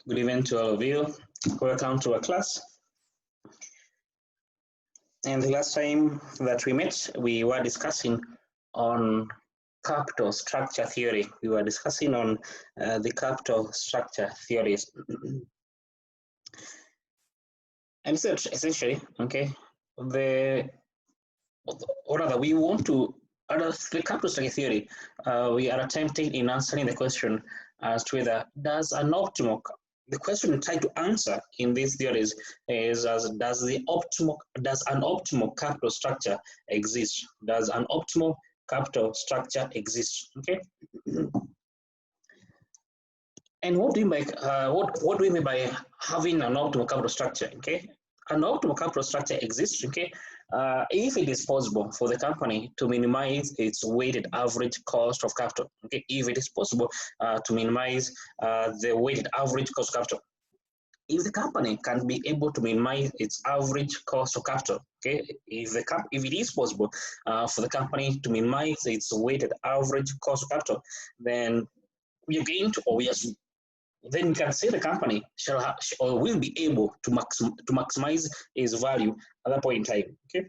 Good evening to all of you. Welcome to our class. And the last time that we met, we were discussing on capital structure theory. We were discussing on the capital structure theories. And so essentially, okay, or rather, we want to, under the capital structure theory, we are attempting in answering the question as to whether does an optimal, the question we try to answer in these theories is does an optimal capital structure exist? Does an optimal capital structure exist? Okay. And what do we mean by what do we mean by having an optimal capital structure? Okay, an optimal capital structure exists. Okay, if it is possible for the company to minimize its weighted average cost of capital. Okay, if it is possible to minimize the weighted average cost of capital. If the company can be able to minimize its average cost of capital, okay, if it is possible for the company to minimize its weighted average cost of capital, then we are going to, then you can say the company will be able to maximize its value at that point in time. Okay,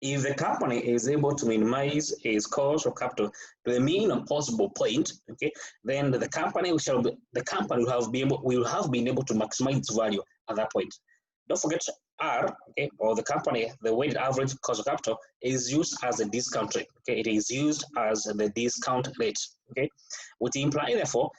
if the company is able to minimize its cost of capital to the minimum possible point, okay, then the company will have been able to maximize its value at that point. Don't forget R, okay, or the company, the weighted average cost of capital is used as a discount rate. Okay, it is used as the discount rate. Okay, which implies therefore,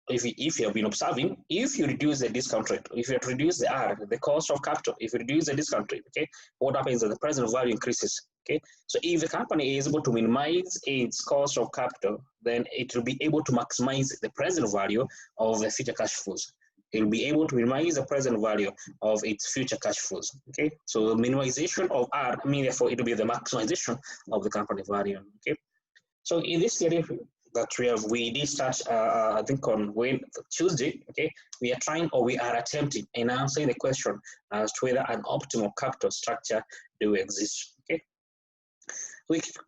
if you have been observing, if you reduce the discount rate, if you reduce the R, the cost of capital, if you reduce the discount rate, okay, what happens is that the present value increases. Okay, so if the company is able to minimize its cost of capital, then it will be able to maximize the present value of the future cash flows. It will be able to minimize the present value of its future cash flows. Okay, so the minimization of R, therefore it will be the maximization of the company value. Okay, so in this theory that we did start, I think on Tuesday, okay, we are attempting in answering the question as to whether an optimal capital structure do exist. Okay,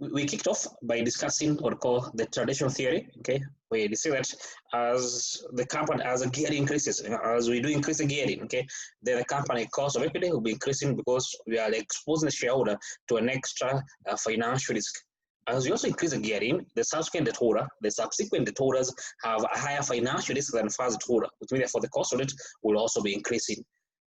we kicked off by discussing what we call the traditional theory. Okay, we say that as the company, as the gearing increases, as we do increase the gearing, okay, then the company cost of equity will be increasing because we are exposing the shareholder to an extra financial risk. As you also increase the gearing, the subsequent debt holders have a higher financial risk than first debt holder, which means therefore the cost of it will also be increasing.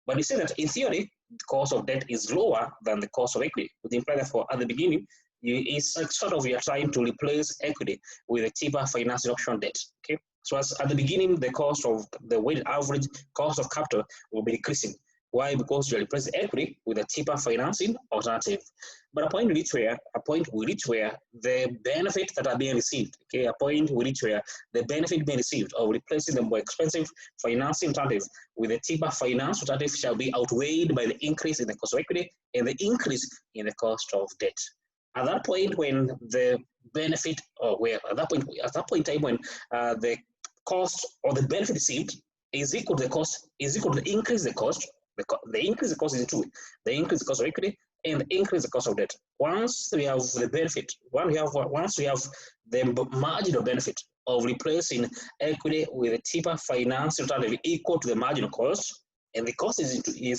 But you say that in theory, the cost of debt is lower than the cost of equity, which implies therefore at the beginning, it's like sort of you are trying to replace equity with a cheaper financing option debt. Okay, so as at the beginning, the cost of the weighted average cost of capital will be decreasing. Why? Because you replace equity with a cheaper financing alternative. But a point we reach where the benefits that are being received, okay, a point we reach where the benefit being received of replacing the more expensive financing alternative with a cheaper finance alternative shall be outweighed by the increase in the cost of equity and the increase in the cost of debt. At that point, when the benefit, at that point in time when the cost or the benefit received is equal to the cost, is equal to the increase in the cost. The increase in cost is two: the increase in cost of equity and the increase in cost of debt. Once we have the benefit, once we have the marginal benefit of replacing equity with a cheaper financing alternative equal to the marginal cost, and the cost is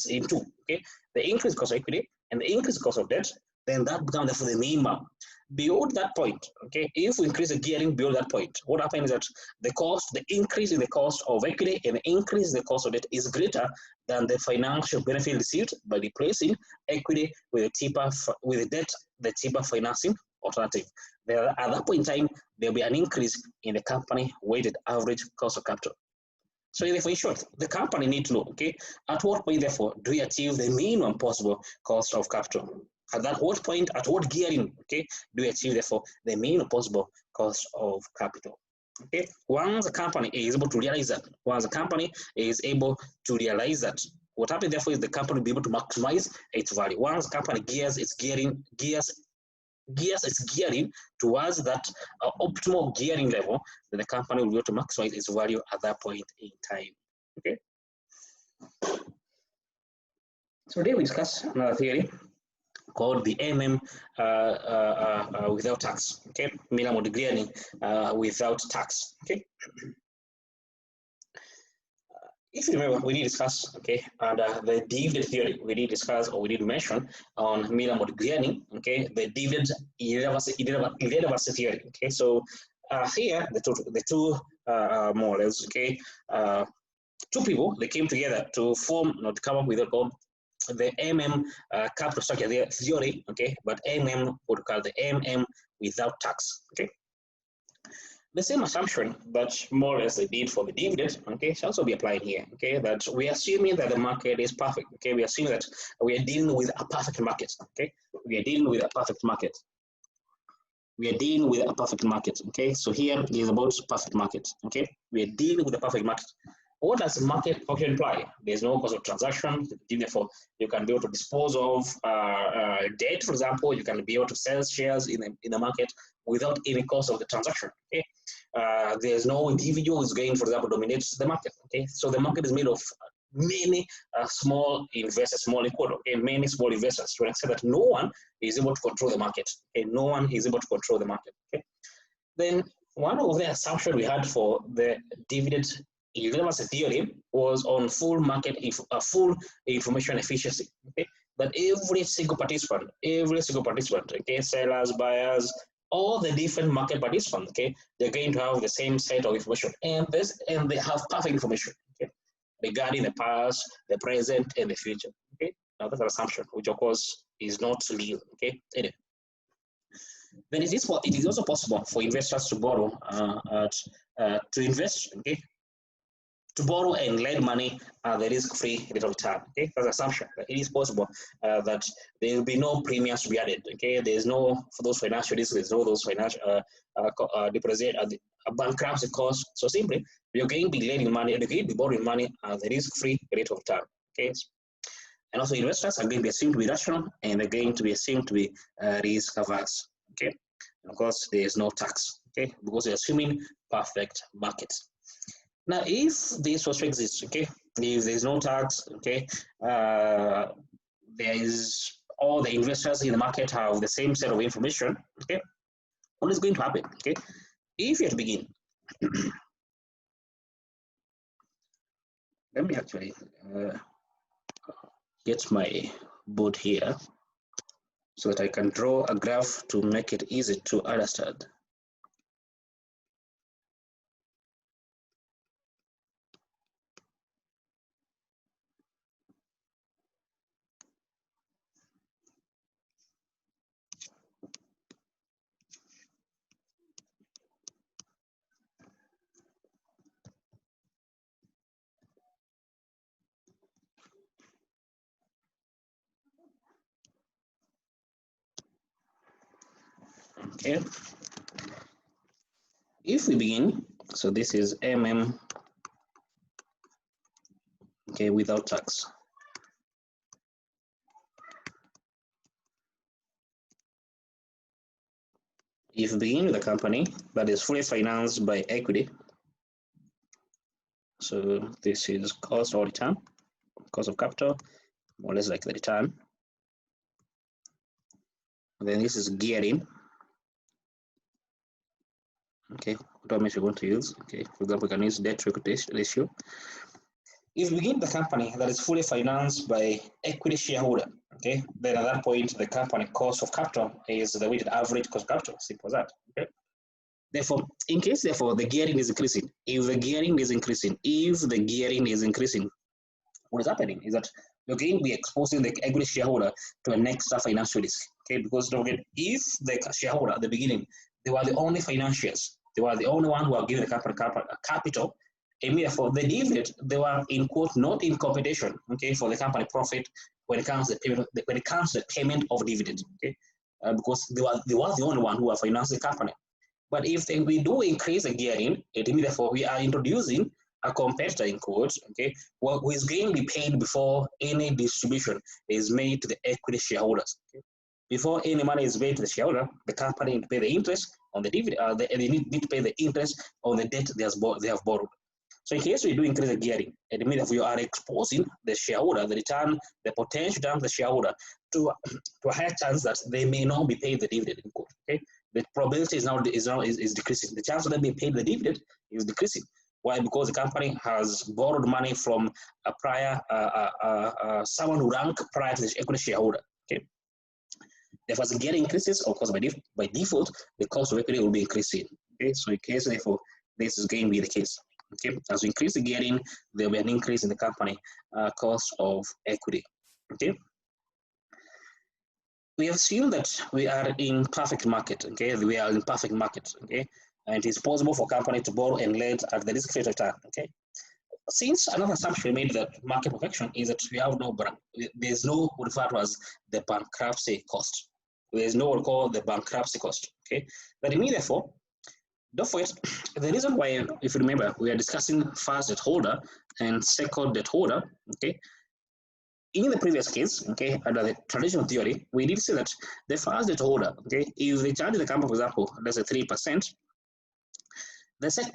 in two. Okay, the increase in cost of equity and the increase in cost of debt, then that becomes therefore the minimum. Beyond that point, okay, if we increase the gearing beyond that point, what happens is that the increase in the cost of equity and the increase in the cost of debt is greater than the financial benefit received by replacing equity with a cheaper the cheaper financing alternative. At that point in time, there will be an increase in the company weighted average cost of capital. So therefore, in short, the company needs to know, okay, at what point therefore do we achieve the minimum possible cost of capital? At what point, at what gearing, okay, do we achieve therefore the minimum possible cost of capital? Okay, once the company is able to realize that, what happens therefore is the company will be able to maximize its value. Once the company gears its gearing towards that optimal gearing level, then the company will be able to maximize its value at that point in time. Okay. So today we discuss another theory called the MM without tax. Okay, Modigliani without tax. Okay. if you remember, we did discuss, okay, and the dividend theory, we did discuss or we did mention on Miller Modigliani, okay, the dividend irrelevancy theory, okay. So here, the two more or less, okay, two people, they came together to form, to come up with the capital structure theory, okay, but would call the without tax, okay. The same assumption that more or less they did for the dividend, okay, shall also be applied here, okay, that we are assuming that the market is perfect, okay, we are assuming that we are dealing with a perfect market, okay, we are dealing with a perfect market. We are dealing with a perfect market, okay, so here is about perfect market, okay, we are dealing with a perfect market. What does market function imply? There's no cost of transaction, therefore you can be able to dispose of debt, for example, you can be able to sell shares in the market without any cost of the transaction, okay. There's no individual who's going, for example, dominates the market, okay. So the market is made of many small investors, small equal, okay, many small investors, to an extent that no one is able to control the market, okay, no one is able to control the market, okay. Then one of the assumptions we had for the dividend irrelevancy theory was on full full information efficiency, okay, that every single participant, okay, sellers, buyers, all the different market participants, okay, they're going to have the same set of information, and they have perfect information, okay, regarding the past, the present, and the future, okay. Now that's an assumption, which of course is not real, okay. Anyway, then it is also possible for investors to borrow to invest, okay, to borrow and lend money at the risk-free rate of return. Okay, that's an assumption. It is possible that there will be no premiums to be added. Okay, there's no, for those financial risks, there's no those financial bankruptcy costs. So simply, you're going to be lending money, and you're going to be borrowing money at the risk-free rate of return. Okay, and also investors are going to be assumed to be rational, and they're going to be assumed to be risk averse. Okay, and of course, there is no tax. Okay, because they're assuming perfect markets. Now, if this structure exists, okay, if there's no tax, okay, there is all the investors in the market have the same set of information, okay, what is going to happen, okay? If you have to begin, let me actually get my board here so that I can draw a graph to make it easy to understand. Okay, if we begin, so this is okay, without tax. If we begin with a company that is fully financed by equity, so this is cost or return, cost of capital, more or less like the return. And then this is gearing. Okay, what measure we're going to use? Okay, for example, we can use debt to equity ratio. If we get the company that is fully financed by equity shareholder, okay, then at that point the company cost of capital is the weighted average cost of capital. Simple as that. Okay. Therefore, in case the gearing is increasing, if the gearing is increasing, what is happening is that you're going to be exposing the equity shareholder to an extra financial risk. Okay, because don't forget, if the shareholder at the beginning, they were the only financiers, they were the only one who are giving the capital, and therefore the dividend, they were in quote not in competition, okay, for the company profit when it comes to the payment of dividends, okay, because they were the only one who are financing the company. But if we do increase the gearing, it means therefore we are introducing a competitor in quotes, okay, who is going to be paid before any distribution is made to the equity shareholders. Okay? Before any money is paid to the shareholder, the company need to pay the interest on the dividend. They need to pay the interest on the debt they have borrowed. So in case we do increase the gearing, it means that we are exposing the shareholder, the potential return of the shareholder to a higher chance that they may not be paid the dividend in quote. Okay, the probability is decreasing. The chance of them being paid the dividend is decreasing. Why? Because the company has borrowed money from a prior someone who ranked prior to the equity shareholder. Okay. Therefore, as the gearing increases, of course, by default, the cost of equity will be increasing. Okay, so in case, therefore, this is going to be the case. Okay, as we increase the gearing, there will be an increase in the company cost of equity. Okay, we assume that we are in perfect market. Okay, we are in perfect market. Okay, and it is possible for company to borrow and lend at the risk-free return. Okay, since another assumption made that market perfection is that we have there's no what referred to as the bankruptcy cost. There's no what we call the bankruptcy cost. Okay, that means therefore, don't forget the reason why, if you remember, we are discussing first debt holder and second debt holder. Okay, in the previous case, okay, under the traditional theory, we did say that the first debt holder, okay, if they charge the company, for example, let's say 3%.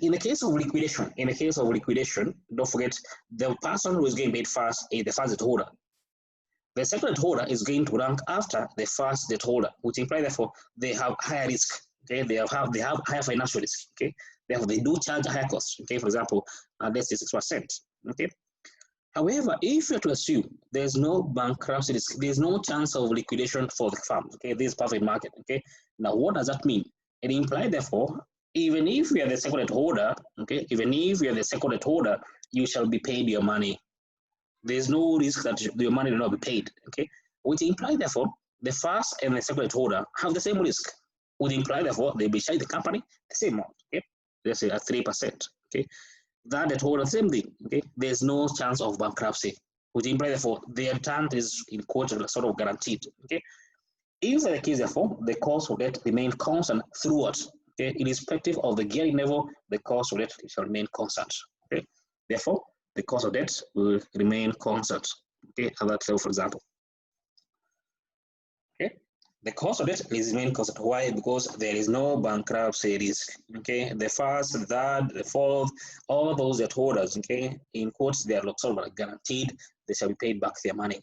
In the case of liquidation, don't forget the person who is getting paid first is the first debt holder. The second debt holder is going to rank after the first debt holder, which implies therefore they have higher risk. Okay, they have higher financial risk. Okay, therefore they do charge higher costs. Okay, for example, let's say 6%. Okay. However, if you are to assume there's no bankruptcy risk, there's no chance of liquidation for the firm. Okay, this is perfect market. Okay, now what does that mean? It implies therefore, even if you are the second debt holder, okay, even if you are the second debt holder, you shall be paid your money. There's no risk that your money will not be paid. Okay, which implies therefore the first and the second debt holder have the same risk. Would imply therefore they be charged the company the same amount. Okay, let's say at 3%. Okay, that debt holder same thing. Okay, there's no chance of bankruptcy, which implies therefore their return is in quote sort of guaranteed. Okay, if the case therefore the cost of debt remain constant throughout. Okay, irrespective of the gearing level, the cost of debt shall remain constant. Okay, therefore the cost of debt will remain constant. Okay, at that level, for example. Okay, the cost of debt is remain constant. Why? Because there is no bankruptcy risk. Okay, the first, the third, the fourth, all those debt holders. Okay, in quotes, they are sort of guaranteed they shall be paid back their money.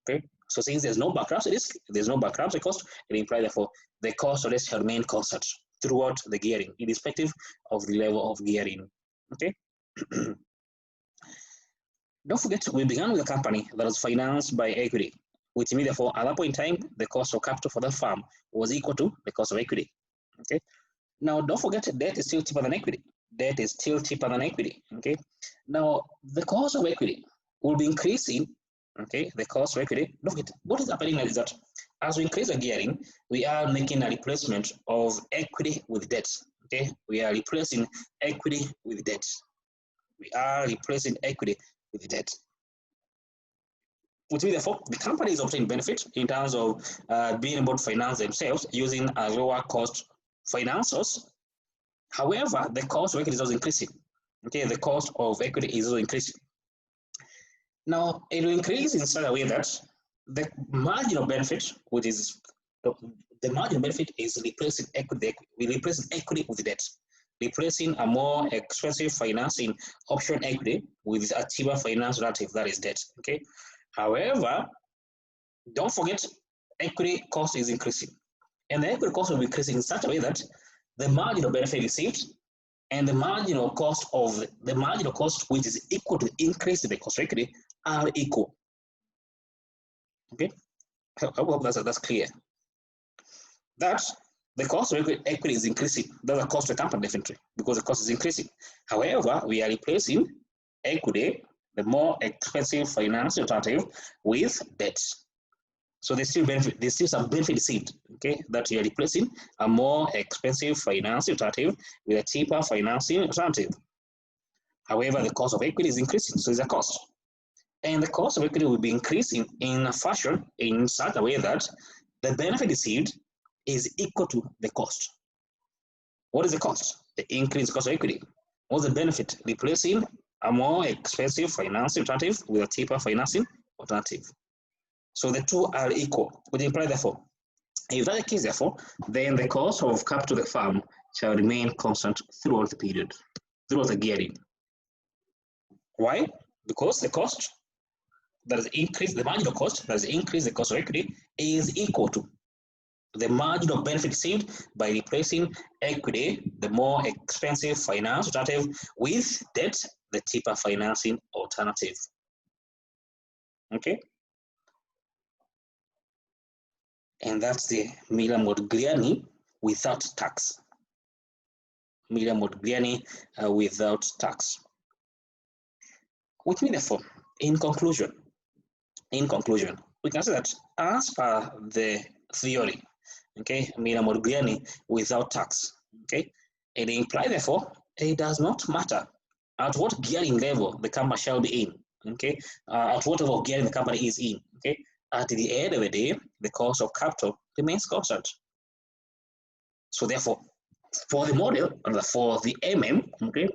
Okay, so since there's no bankruptcy risk, there's no bankruptcy cost, it implies therefore the cost of debt shall remain constant throughout the gearing, irrespective of the level of gearing. Okay. Don't forget, we began with a company that was financed by equity, which means therefore at that point in time, the cost of capital for the firm was equal to the cost of equity. Okay. Now, don't forget, debt is still cheaper than equity. Debt is still cheaper than equity. Okay. Now, the cost of equity will be increasing. Okay, the cost of equity. Don't forget, what is happening is that as we increase the gearing, we are making a replacement of equity with debt. Okay, we are replacing equity with debt. We are replacing equity with debt. Which means therefore the company is obtaining benefit in terms of being able to finance themselves using a lower cost financials. However, the cost of equity is also increasing. Okay, the cost of equity is also increasing. Now, it will increase in such a way that the marginal benefit, which is the marginal benefit, is replacing equity. We replace equity with debt, replacing a more expensive financing option equity with a cheaper finance relative, that is debt. Okay. However, don't forget, equity cost is increasing, and the equity cost will be increasing in such a way that the marginal benefit received and the marginal cost, which is equal to the increase in the cost of equity, are equal. Okay, I hope that's clear. That the cost of equity is increasing. That's the cost of the company, definitely, because the cost is increasing. However, we are replacing equity, the more expensive financial alternative, with debt. So there's still some benefit received. Okay, that you are replacing a more expensive financing alternative with a cheaper financing alternative. However, the cost of equity is increasing, so it's a cost. And the cost of equity will be increasing in a fashion in such a way that the benefit received is equal to the cost. What is the cost? The increased cost of equity. What's the benefit? Replacing a more expensive financing alternative with a cheaper financing alternative. So the two are equal, which implies therefore, if that is the case, therefore, then the cost of capital to the firm shall remain constant throughout the period, throughout the gearing. Why? Because the cost that is increased, the marginal cost that is increased the cost of equity is equal to the margin of benefit received by replacing equity, the more expensive finance alternative, with debt, the cheaper financing alternative. Okay? And that's the Miller-Modigliani without tax. Miller-Modigliani without tax. Which means, therefore, in conclusion, we can say that as per the theory, okay, Miller-Modigliani without tax, okay, it implies, therefore, it does not matter at what gearing level the company shall be in, okay, at whatever gearing the company is in, okay, at the end of the day, the cost of capital remains constant. So therefore, for the model, for the okay,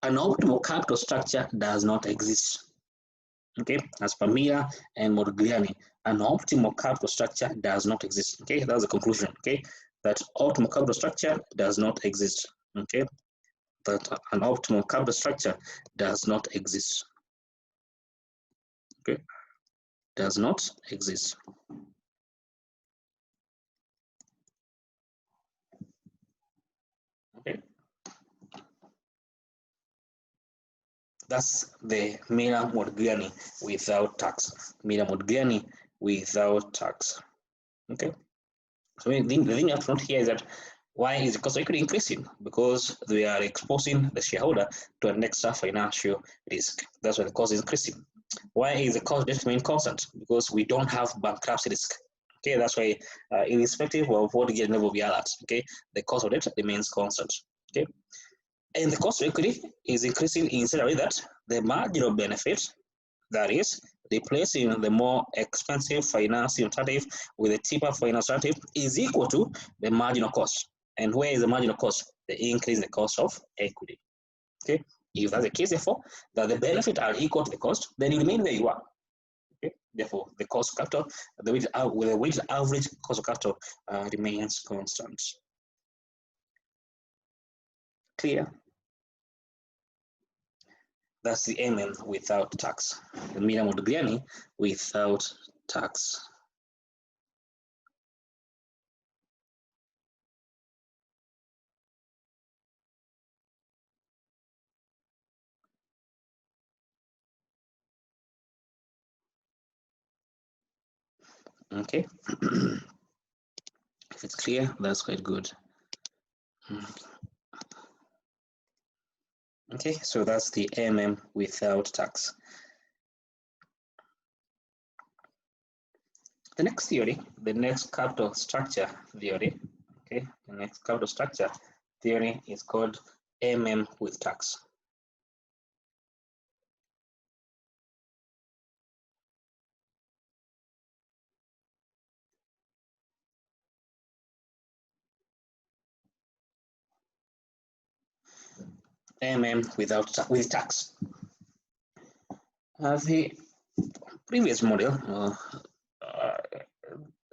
an optimal capital structure does not exist. Okay, as per Miller and Modigliani, an optimal capital structure does not exist. Okay, that's the conclusion. Okay, that optimal capital structure does not exist. Okay, that an optimal capital structure does not exist. Okay, does not exist. Okay, that's the Miller-Modigliani without tax. Miller-Modigliani without tax. Okay. So the thing up front here is that why is the cost of equity increasing? Because we are exposing the shareholder to an extra financial risk. That's why the cost is increasing. Why is the cost just remain constant? Because we don't have bankruptcy risk. Okay, that's why irrespective of what gearing level we are at, okay, the cost of debt remains constant. Okay, and the cost of equity is increasing in such a way that the margin of benefit, that is, replacing the more expensive financing alternative with a cheaper finance alternative, is equal to the marginal cost. And where is the marginal cost? The increase in the cost of equity. Okay, if that's the case, therefore, that the benefit are equal to the cost, then you remain where you are. Okay, therefore, the cost of capital, the weighted average cost of capital remains constant. Clear? That's the MM without tax. The Miller-Modigliani without tax. Okay. If it's clear, that's quite good. Okay, so that's the MM without tax. The next theory, the next capital structure theory, okay, the next capital structure theory is called MM with tax. MM with tax. The previous model,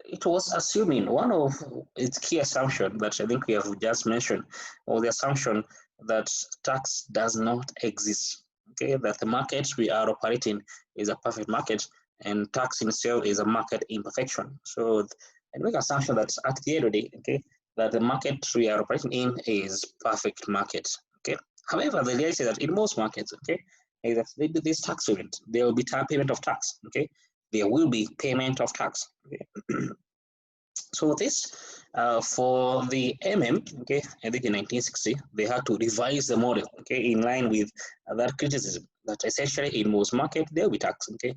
it was assuming one of its key assumptions that I think we have just mentioned, or the assumption that tax does not exist. Okay, that the market we are operating is a perfect market, and tax itself is a market imperfection. So, and make assumption that at the end of the day, okay, that the market we are operating in is perfect market. Okay. However, the reality is that in most markets, okay, is that this tax payment, there will be payment of tax. Okay, there will be payment of tax. Okay. So this for the okay, I think in 1960 they had to revise the model, okay, in line with that criticism that essentially in most markets there will be tax, okay.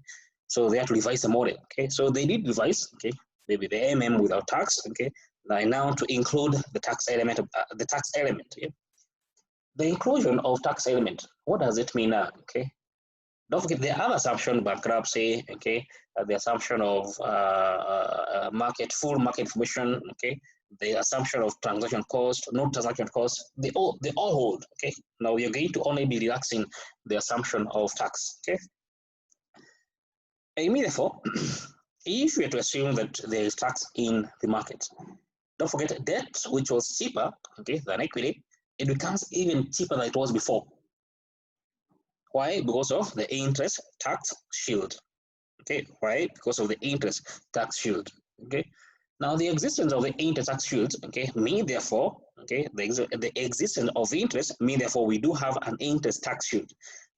So they had to revise the model, okay. So they did revise, okay, maybe the without tax, okay, now to include the tax element of okay. The inclusion of tax element, what does it mean now, okay? Don't forget the other assumption, bankruptcy, okay, the assumption of full market information, okay, the assumption of transaction cost, no transaction cost, they all hold, okay. Now we are going to only be relaxing the assumption of tax, okay. And therefore, if we are to assume that there is tax in the market, don't forget debt, which was cheaper, okay, than equity, it becomes even cheaper than it was before. Why? Because of the interest tax shield. Okay, why? Because of the interest tax shield. Okay, Now, the existence of the interest tax shield, okay, mean therefore, okay, the existence of interest mean therefore we do have an interest tax shield.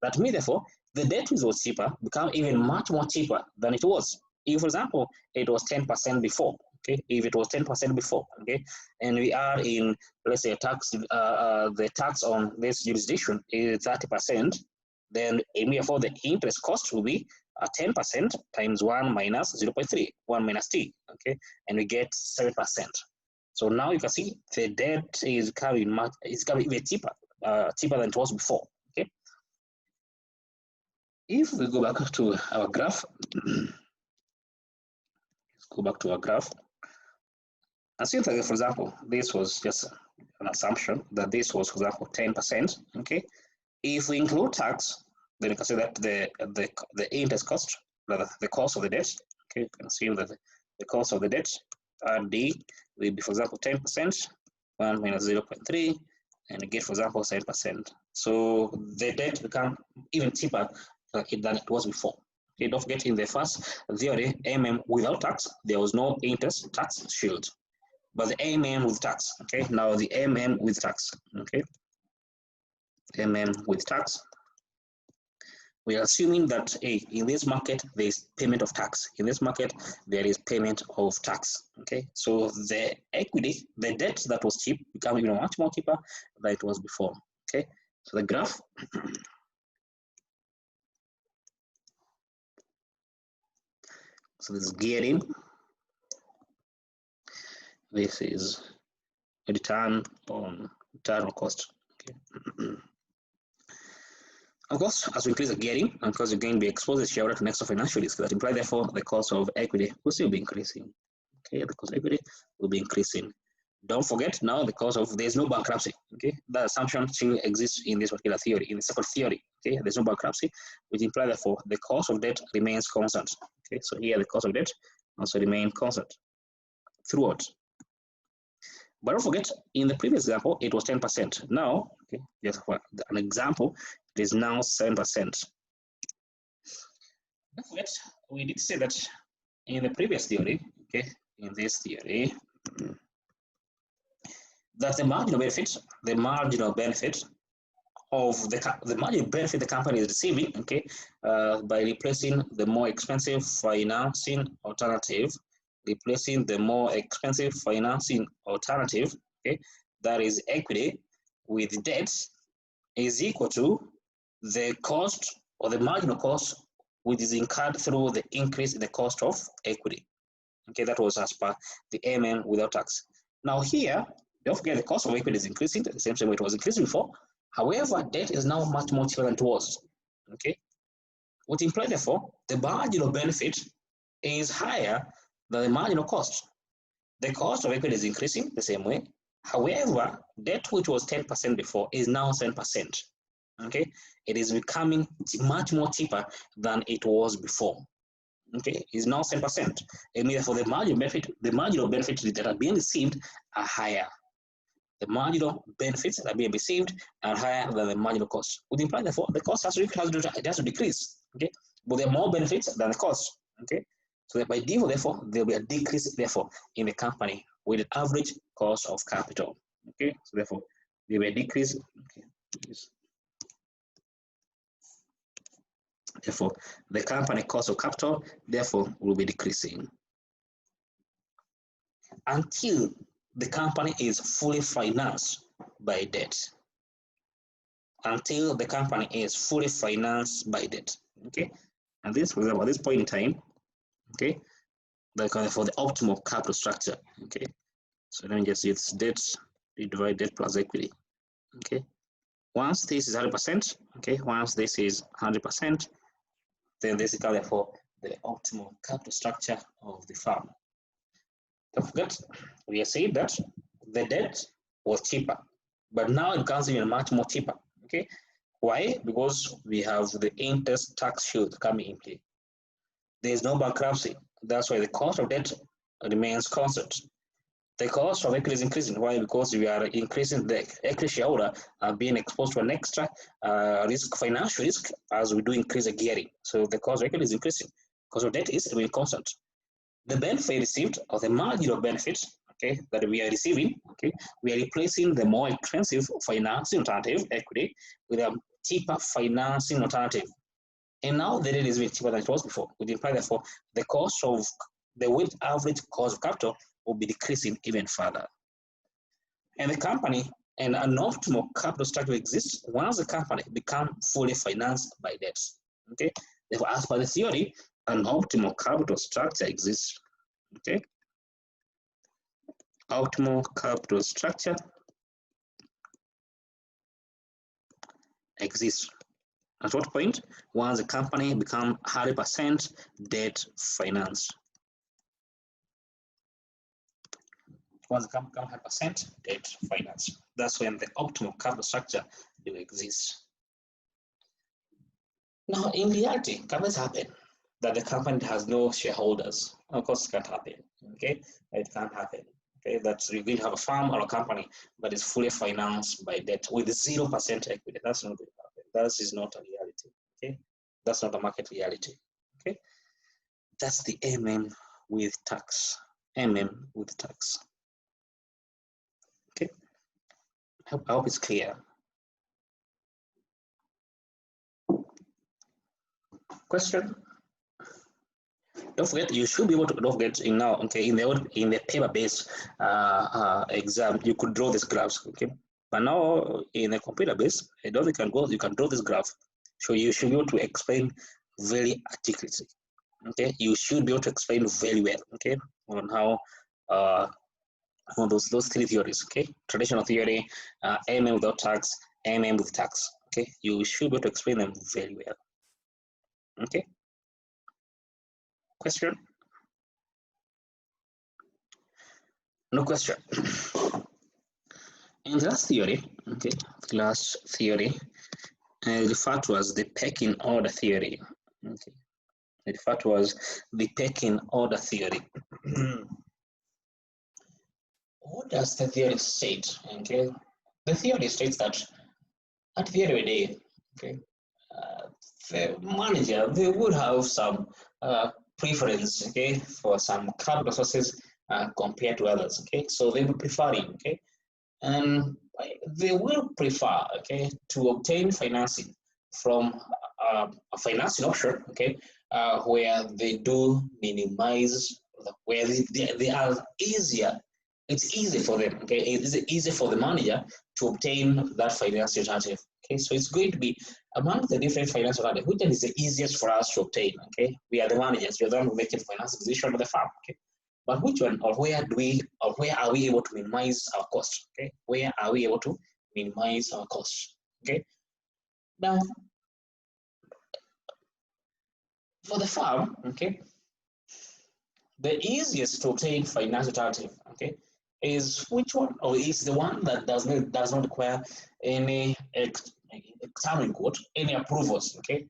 That means therefore the debt which was cheaper become even much more cheaper than it was. If, for example, it was 10% before, okay, if it was 10% before, okay, and we are in, let's say, the tax on this jurisdiction is 30%, then therefore the interest cost will be 10% times 1 minus 0.3, 1 minus t, okay, and we get 7%. So now you can see the debt is becoming even cheaper, cheaper than it was before, okay. If we go back to our graph, let's go back to our graph. Assume that, for example, this was just an assumption that this was, for example, 10%, okay. If we include tax, then you can see that the interest cost, rather the cost of the debt, okay, you can assume that the cost of the debt, RD, will be, for example, 10%, 1 minus 0.3, and you get, for example, 7%. So the debt become even cheaper than it was before. Okay, don't forget in the first theory, without tax, there was no interest tax shield. But the with tax, okay, now the with tax, okay, with tax, we are assuming that in this market there is payment of tax. In this market there is payment of tax. Okay, so the equity, the debt that was cheap, become even much more cheaper than it was before. Okay, so the graph. So this is gearing. This is a return on cost. Okay. Of course, as we increase the gearing, and because you're going to be exposed as shareholder to next financial risk, that implies therefore the cost of equity will still be increasing. Okay, the cost of equity will be increasing. Don't forget now the cost of there's no bankruptcy. Okay, that assumption still exists in this particular theory, in the second theory. Okay, there's no bankruptcy, which implies therefore the cost of debt remains constant. Okay, so here the cost of debt also remains constant throughout. But don't forget, in the previous example, it was 10%. Now, okay, just for an example, it is now 7%. Don't forget, we did say that in the previous theory, okay, in this theory, that the marginal benefit of the marginal benefit the company is receiving, okay, by replacing the more expensive financing alternative, okay, that is equity with debt, is equal to the cost or the marginal cost which is incurred through the increase in the cost of equity. Okay, that was as per the without tax. Now here, don't forget the cost of equity is increasing the same way it was increasing before. However, debt is now much more cheaper than it was. Okay, what implies therefore the marginal benefit is higher than the marginal cost. The cost of equity is increasing the same way. However, debt which was 10% before is now 7%. Okay, it is becoming much more cheaper than it was before. Okay, is now 7%. And therefore the marginal benefits that are being received are higher. The marginal benefits that are being received are higher than the marginal cost. Would imply therefore the cost has to decrease. Okay, but there are more benefits than the cost. Okay, so that by default, therefore, there will be a decrease therefore in the company with an average cost of capital. Okay, so therefore there will be a decrease. Okay. Therefore, the company cost of capital, therefore, will be decreasing until the company is fully financed by debt. Until the company is fully financed by debt. Okay, and this, for example, at this point in time, okay, for the optimal capital structure. Okay, so let me just use debt, we divide debt plus equity. Okay, once this is 100%, okay, once this is 100%, then this is therefore the optimal capital structure of the firm. Don't forget, we are saying that the debt was cheaper, but now it becomes even much more cheaper. Okay, why? Because we have the interest tax shield coming in play. There is no bankruptcy. That's why the cost of debt remains constant. The cost of equity is increasing. Why? Because we are increasing the equity shareholder being exposed to an extra financial risk as we do increase the gearing. So the cost of equity is increasing. Cost of debt is remaining constant. the benefit received or the marginal benefit, okay, that we are receiving, okay, we are replacing the more expensive financing alternative, equity, with a cheaper financing alternative. And now the rate is very cheaper than it was before, which implies therefore the cost of the weighted average cost of capital will be decreasing even further. And the company and an optimal capital structure exists once the company becomes fully financed by debt. Okay, therefore, as per the theory, an optimal capital structure exists. Okay, optimal capital structure exists. At what point? Once the company becomes 100% debt financed. Once the company becomes 100% debt financed, that's when the optimal capital structure will exist. Now, in reality, can this happen? That the company has no shareholders? Of course, it can't happen. Okay, it can't happen. Okay, that you're going to have a firm or a company that is fully financed by debt with 0% equity. That's not going to happen. That is not a reality. Okay, that's not a market reality. Okay, that's the with tax. With tax. Okay, I hope it's clear. Question? Don't forget, you should be able to, don't forget, in now, okay, in the paper-based exam, you could draw these graphs, okay? But now in a computer-based, I don't think you can draw this graph. So you should be able to explain very articulately, okay? You should be able to explain very well, okay, on how on those three theories, okay? Traditional theory, without tax, with tax, okay? You should be able to explain them very well, okay? Question? No question. In the last theory, okay, the last theory, referred to as the pecking order theory. Okay, referred to as the pecking order theory. What does the theory state? Okay, the theory states that at the end of the day, okay, the manager, they would have some preference, okay, for some capital sources compared to others. Okay, so they would preferring, okay, and they will prefer, okay, to obtain financing from a financing option, okay, where they do minimize, where they are easier. It's easy for them, okay. It's easy for the manager to obtain that financing alternative. Okay, so it's going to be among the different financial alternatives, which one is the easiest for us to obtain? Okay, we are the managers, we are the one who make the financial decision of the firm. Okay, but which one, or where are we able to minimize our costs? Okay, where are we able to minimize our costs? Okay, now for the firm, okay, the easiest to obtain financial alternative, okay, is which one, or is the one that does not require any examining quote, any approvals, okay,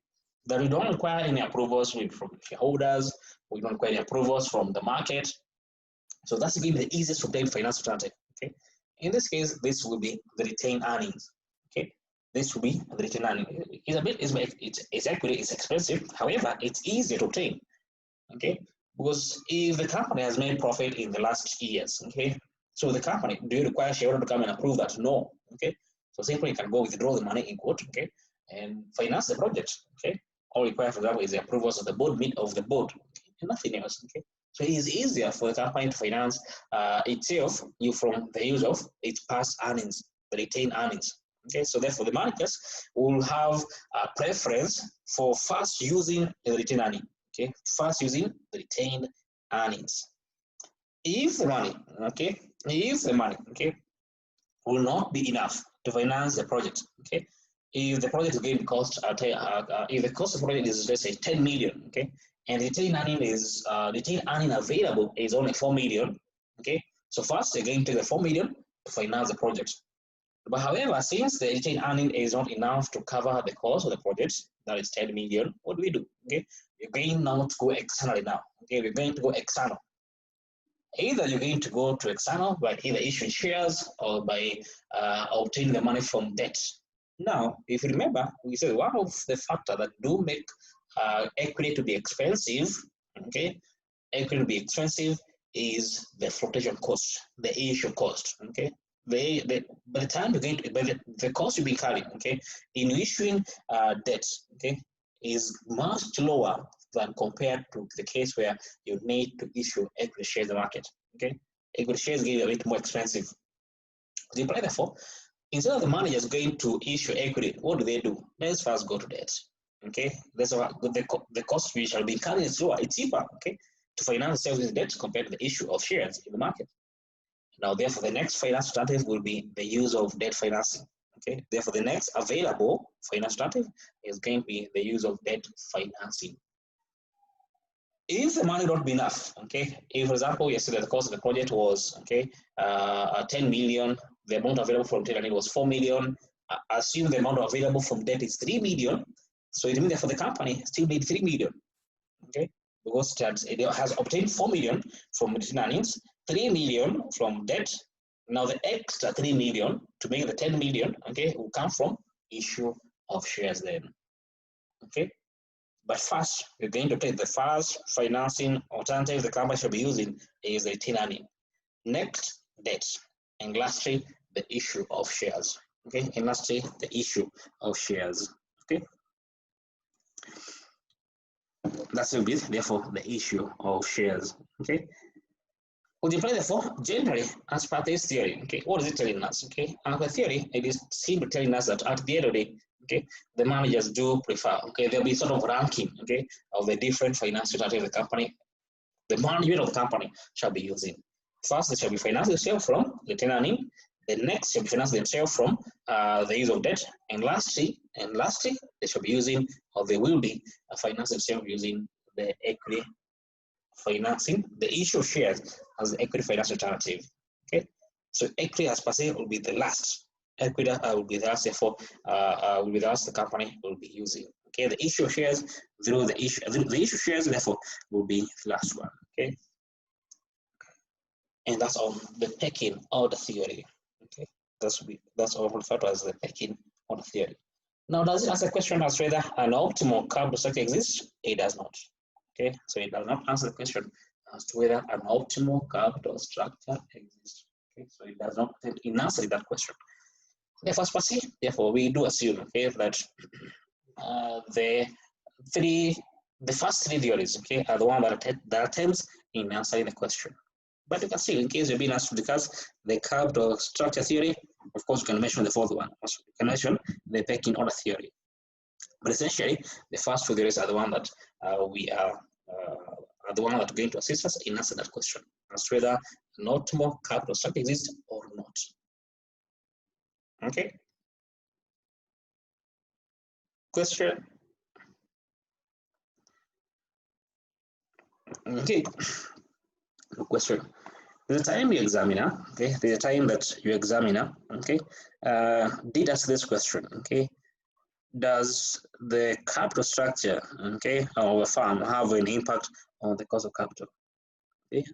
that we don't require any approvals from shareholders, we don't require any approvals from the market. So that's going to be the easiest to obtain financial alternative. Okay, in this case, this will be the retained earnings. Okay, this will be the retained earnings. It's equity, it's expensive. However, it's easier to obtain. Okay, because if the company has made profit in the last years, okay, so the company, do you require shareholder to come and approve that? No. Okay, so simply you can go withdraw the money in quote, okay, and finance the project. Okay, all required, for example, is the approvals of the board, okay, and nothing else. Okay, so it is easier for the company to finance itself from the use of its past earnings, the retained earnings. Okay, so therefore the managers will have a preference for first using the retained earning. Okay, first using the retained earnings. If the money, okay, will not be enough to finance the project, okay, if the project is going to cost, if the cost of the project is, let's say, 10 million, okay, and retained earning available is only 4 million, okay, so first they're going to take the 4 million to finance the project. But however, since the retained earning is not enough to cover the cost of the project, that is 10 million, what do we do? Okay, we're going now to go externally now. Okay, we're going to go external. Either you're going to go to external by either issuing shares or by obtaining the money from debt. Now, if you remember, we said one of the factors that do make equity to be expensive, okay, equity will be expensive is the flotation cost, the issue cost. Okay, by the time you're going to, the cost you'll be carrying, okay, in issuing debt, okay, is much lower than compared to the case where you need to issue equity shares in the market. Okay, equity shares get a bit more expensive. Therefore, instead of the managers going to issue equity, what do? Let's first go to debt. Okay, that's why the cost we shall be carrying is lower. It's cheaper. Okay, to finance sales with debt compared to the issue of shares in the market. Now, therefore, the next finance strategy will be the use of debt financing. Okay, therefore, the next available finance strategy is going to be the use of debt financing. If the money not be enough, okay, if for example, yesterday the cost of the project was 10 million, the amount available from debt was 4 million, assume the amount available from debt is 3 million, so it means that for the company still need 3 million, okay, because it has obtained 4 million from retained earnings, 3 million from debt. Now the extra 3 million to make the 10 million, okay, will come from issue of shares then, okay. But first, we're going to take the first financing alternative the company should be using is the retained earning. Next, debt. And lastly, the issue of shares. Okay, and lastly, the issue of shares. Okay, that's will be therefore the issue of shares. Okay, multiply therefore generally as per this theory. Okay, what is it telling us? Okay, and the theory it is simply telling us that at the end of the day, okay, the managers do prefer, okay, there'll be sort of ranking, okay, of the different financial strategies of the company, the management of the company shall be using. First, they shall be financing themselves from retained earning. The next shall be financing themselves from the use of debt, and lastly, they shall be using, or they will be financing themselves using the equity financing, the issue of shares as the equity finance alternative. Okay, so equity as per se will be the last. Equity will be the last, therefore, will be the last the company will be using. Okay, the issue of shares through the issue shares, therefore, will be the last one. Okay, and that's on the pecking order theory. Okay, that's all referred to as the pecking order theory. Now, does it answer the question as whether an optimal capital structure exists? It does not. Okay, so it does not answer the question as to whether an optimal capital structure exists. Okay, so it does not answer that question. Therefore, we do assume, okay, that the first three theories, okay, are the one that attempts in answering the question. But you can see, in case you've been asked to discuss the capital structure theory, of course, you can mention the fourth one. Also, you can mention the pecking order theory. But essentially, the first two theories are the one that are the one that are going to assist us in answering that question as to whether an optimal capital structure exists or not. Okay. Question. Okay. Question. There's a time your examiner, okay, there's a time that your examiner, okay, did ask this question, okay. Does the capital structure, okay, of a firm have an impact on the cost of capital? Okay,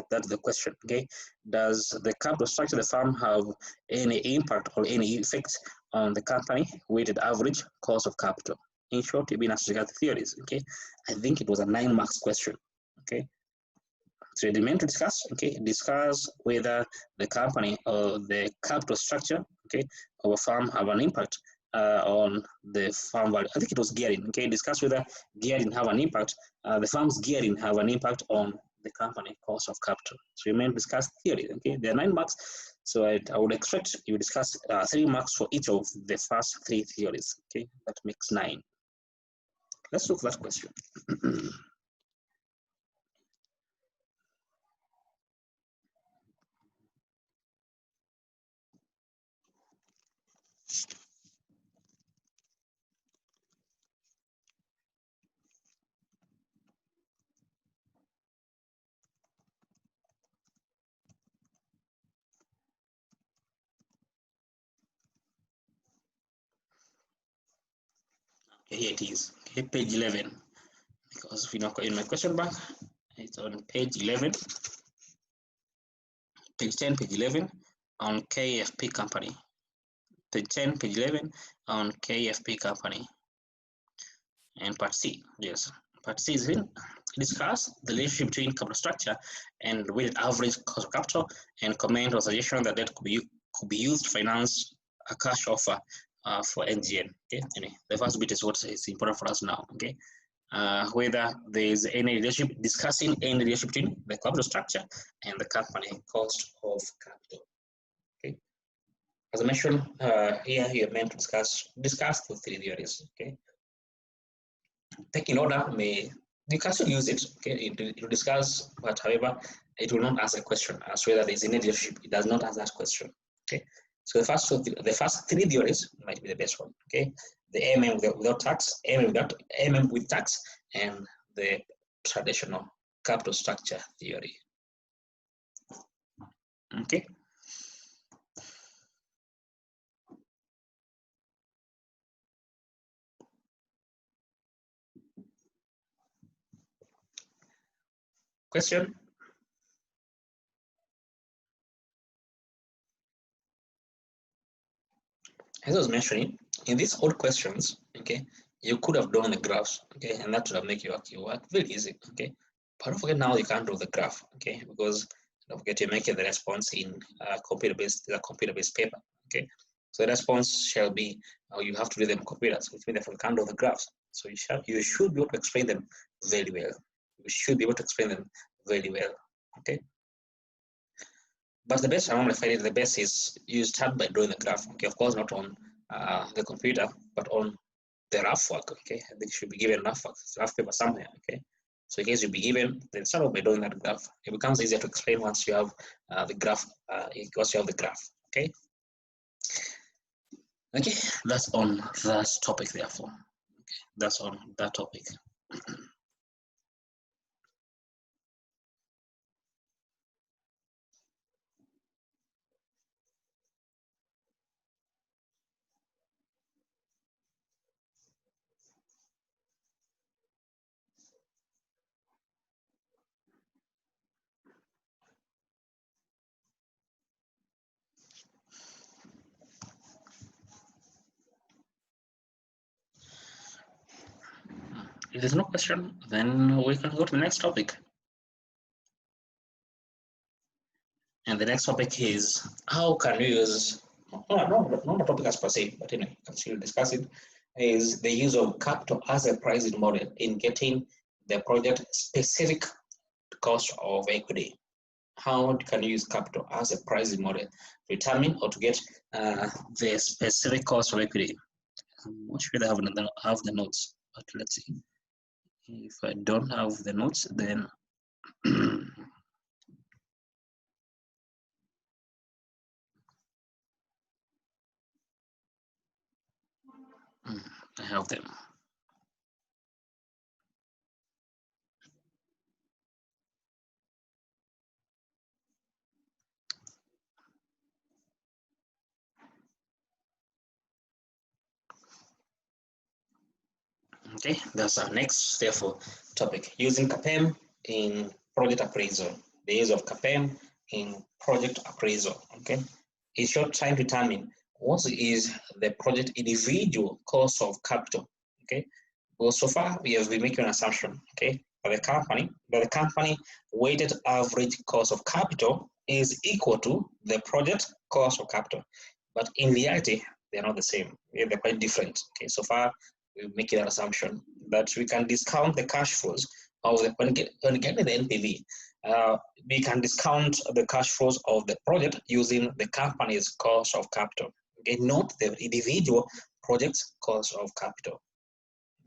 that's the question. Okay, does the capital structure of the firm have any impact or any effect on the company weighted average cost of capital? In short, you've been asked to get the theories. Okay, I think it was a 9 marks question. Okay, so the main to discuss. Okay, discuss whether the company or the capital structure, okay, of a firm have an impact on the firm value. I think it was gearing. Okay, discuss whether gearing have an impact. The firm's gearing have an impact on the company cost of capital. So you may discuss theory. Okay, there are 9 marks. So I would expect you discuss 3 marks for each of the first 3 theories. Okay, that makes 9. Let's look at that question. Okay, here it is. Okay, page 11. Because if you know in my question bank, it's on page 11, page 10, page 11 on KFP company. Page 10, page 11 on KFP company. And part C, yes, Part C is discuss the relationship between capital structure and weighted average cost of capital, and comment on suggestion that debt could be used to finance a cash offer for NGN. Okay, anyway, the first bit is what is important for us now. Okay, whether there is any relationship, discussing any relationship between the capital structure and the company cost of capital. Okay, as I mentioned, here you are meant to discuss the three theories. Okay, taking order you can still use it, okay, to discuss, but however, it will not answer a question as whether there is any relationship. It does not answer that question. Okay, so the first three theories might be the best one. Okay, the AMM without tax, AMM with tax, and the traditional capital structure theory. Okay. Question? As I was mentioning, in these old questions, okay, you could have drawn the graphs, okay, and that would have made your work very easy, okay. But don't forget now you can't draw the graph, okay, because don't forget you're making the response in computer-based paper, okay. So the response shall be, you have to do them in computers, which means you can't draw the graphs. So you should be able to explain them very well. You should be able to explain them very well, okay. But the best, I normally find it the best is you start by drawing the graph, okay, of course not on the computer, but on the rough work, okay. I think you should be given rough paper somewhere, okay. So in case you be given, then start off by doing that graph. It becomes easier to explain once you have the graph, okay. Okay, that's on that topic, therefore. Okay, that's on that topic. If there's no question, then we can go to the next topic. And the next topic is how can we use, not a topic as per se, but anyway, can still discuss it, is the use of capital as a pricing model in getting the project specific cost of equity. How can you use capital as a pricing model to determine or to get the specific cost of equity? I'm not sure I have the notes, but let's see. If I don't have the notes, then I have them. Okay, that's our next, therefore, topic, using CAPM in project appraisal. The use of CAPM in project appraisal, okay? In short, trying to determine what is the project individual cost of capital, okay? Well, so far, we have been making an assumption, okay, that the company weighted average cost of capital is equal to the project cost of capital. But in reality, they're not the same. They're quite different, okay? So far, we make that assumption that we can discount the cash flows of when getting the NPV. We can discount the cash flows of the project using the company's cost of capital, okay, not the individual project's cost of capital,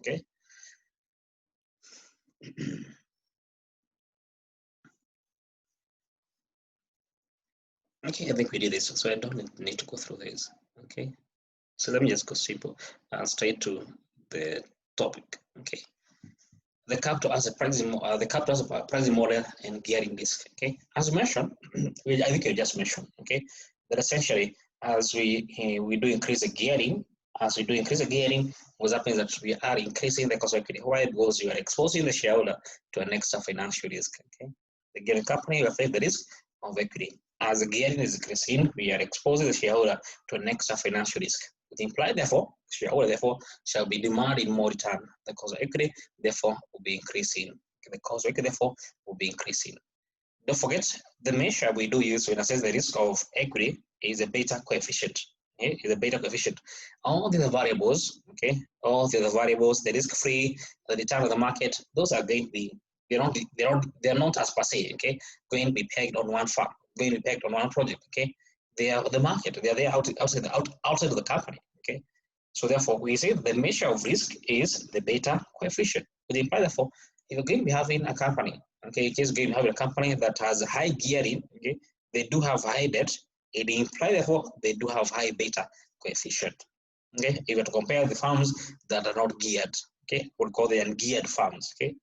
okay. Okay, I think we did this, so I don't need to go through this, okay. So let me just go simple and straight to the topic, okay. The capital as a pricing model and gearing risk, okay. As mentioned, I think you just mentioned, okay, that essentially as we do increase the gearing, what happens that we are increasing the cost of equity. Why? Because you are exposing the shareholder to an extra financial risk, okay. The gearing company will face the risk of equity. As the gearing is increasing, we are exposing the shareholder to an extra financial risk. It implies, therefore, shareholder therefore shall be demanding more return. The cost of equity therefore will be increasing. The cost of equity therefore will be increasing. Don't forget, the measure we do use to assess the risk of equity is a beta coefficient. Okay, is a beta coefficient. All the variables, okay, all the variables, the risk-free, the return of the market, those are going to be, they're not as per se, okay, going to be pegged on one farm, going to be pegged on one project, okay. They are the market, they are there outside of the company, okay. So therefore, we say the measure of risk is the beta coefficient. Which implies, therefore, if you're going to be having a company, okay, in case you're going to have a company that has high gearing, okay, they do have high debt, it implies, therefore, they do have high beta coefficient. Okay, if you to compare the firms that are not geared, okay, we'll call them ungeared firms, okay.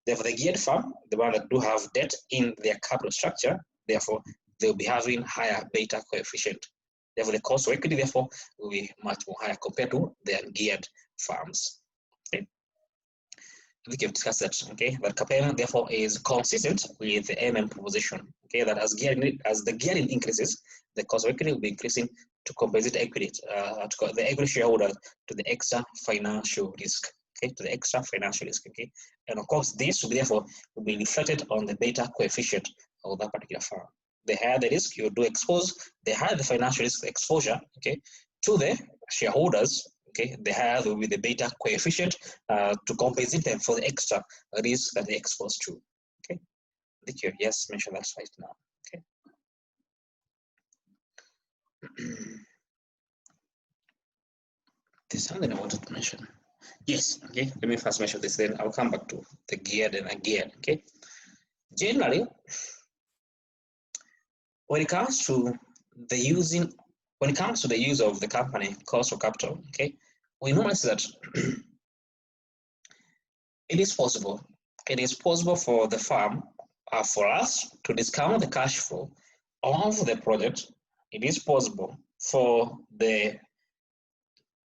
Therefore, the geared firm, the one that do have debt in their capital structure, therefore, they'll be having higher beta coefficient. Therefore, the cost of equity, therefore, will be much more higher compared to the ungeared firms. Okay. We can discuss that, okay, that CAPM therefore is consistent with the MM proposition, okay, that as the gearing increases, the cost of equity will be increasing to compensate equity, to the equity shareholder to the extra financial risk, okay, to the extra financial risk, okay, and of course this will be therefore will be reflected on the beta coefficient of that particular firm. The higher the risk you do expose, the higher the financial risk exposure, okay, to the shareholders, okay, the higher will be the beta coefficient to compensate them for the extra risk that they're exposed to. Okay, I think you just mentioned that right now. Okay. There's something I wanted to mention. Yes, okay, let me first mention this, then I'll come back to the geared and ungeared. Okay, generally, when it comes to the use of the company cost of capital, okay, we normally say that it is possible for the firm, for us to discount the cash flow of the project. It is possible for the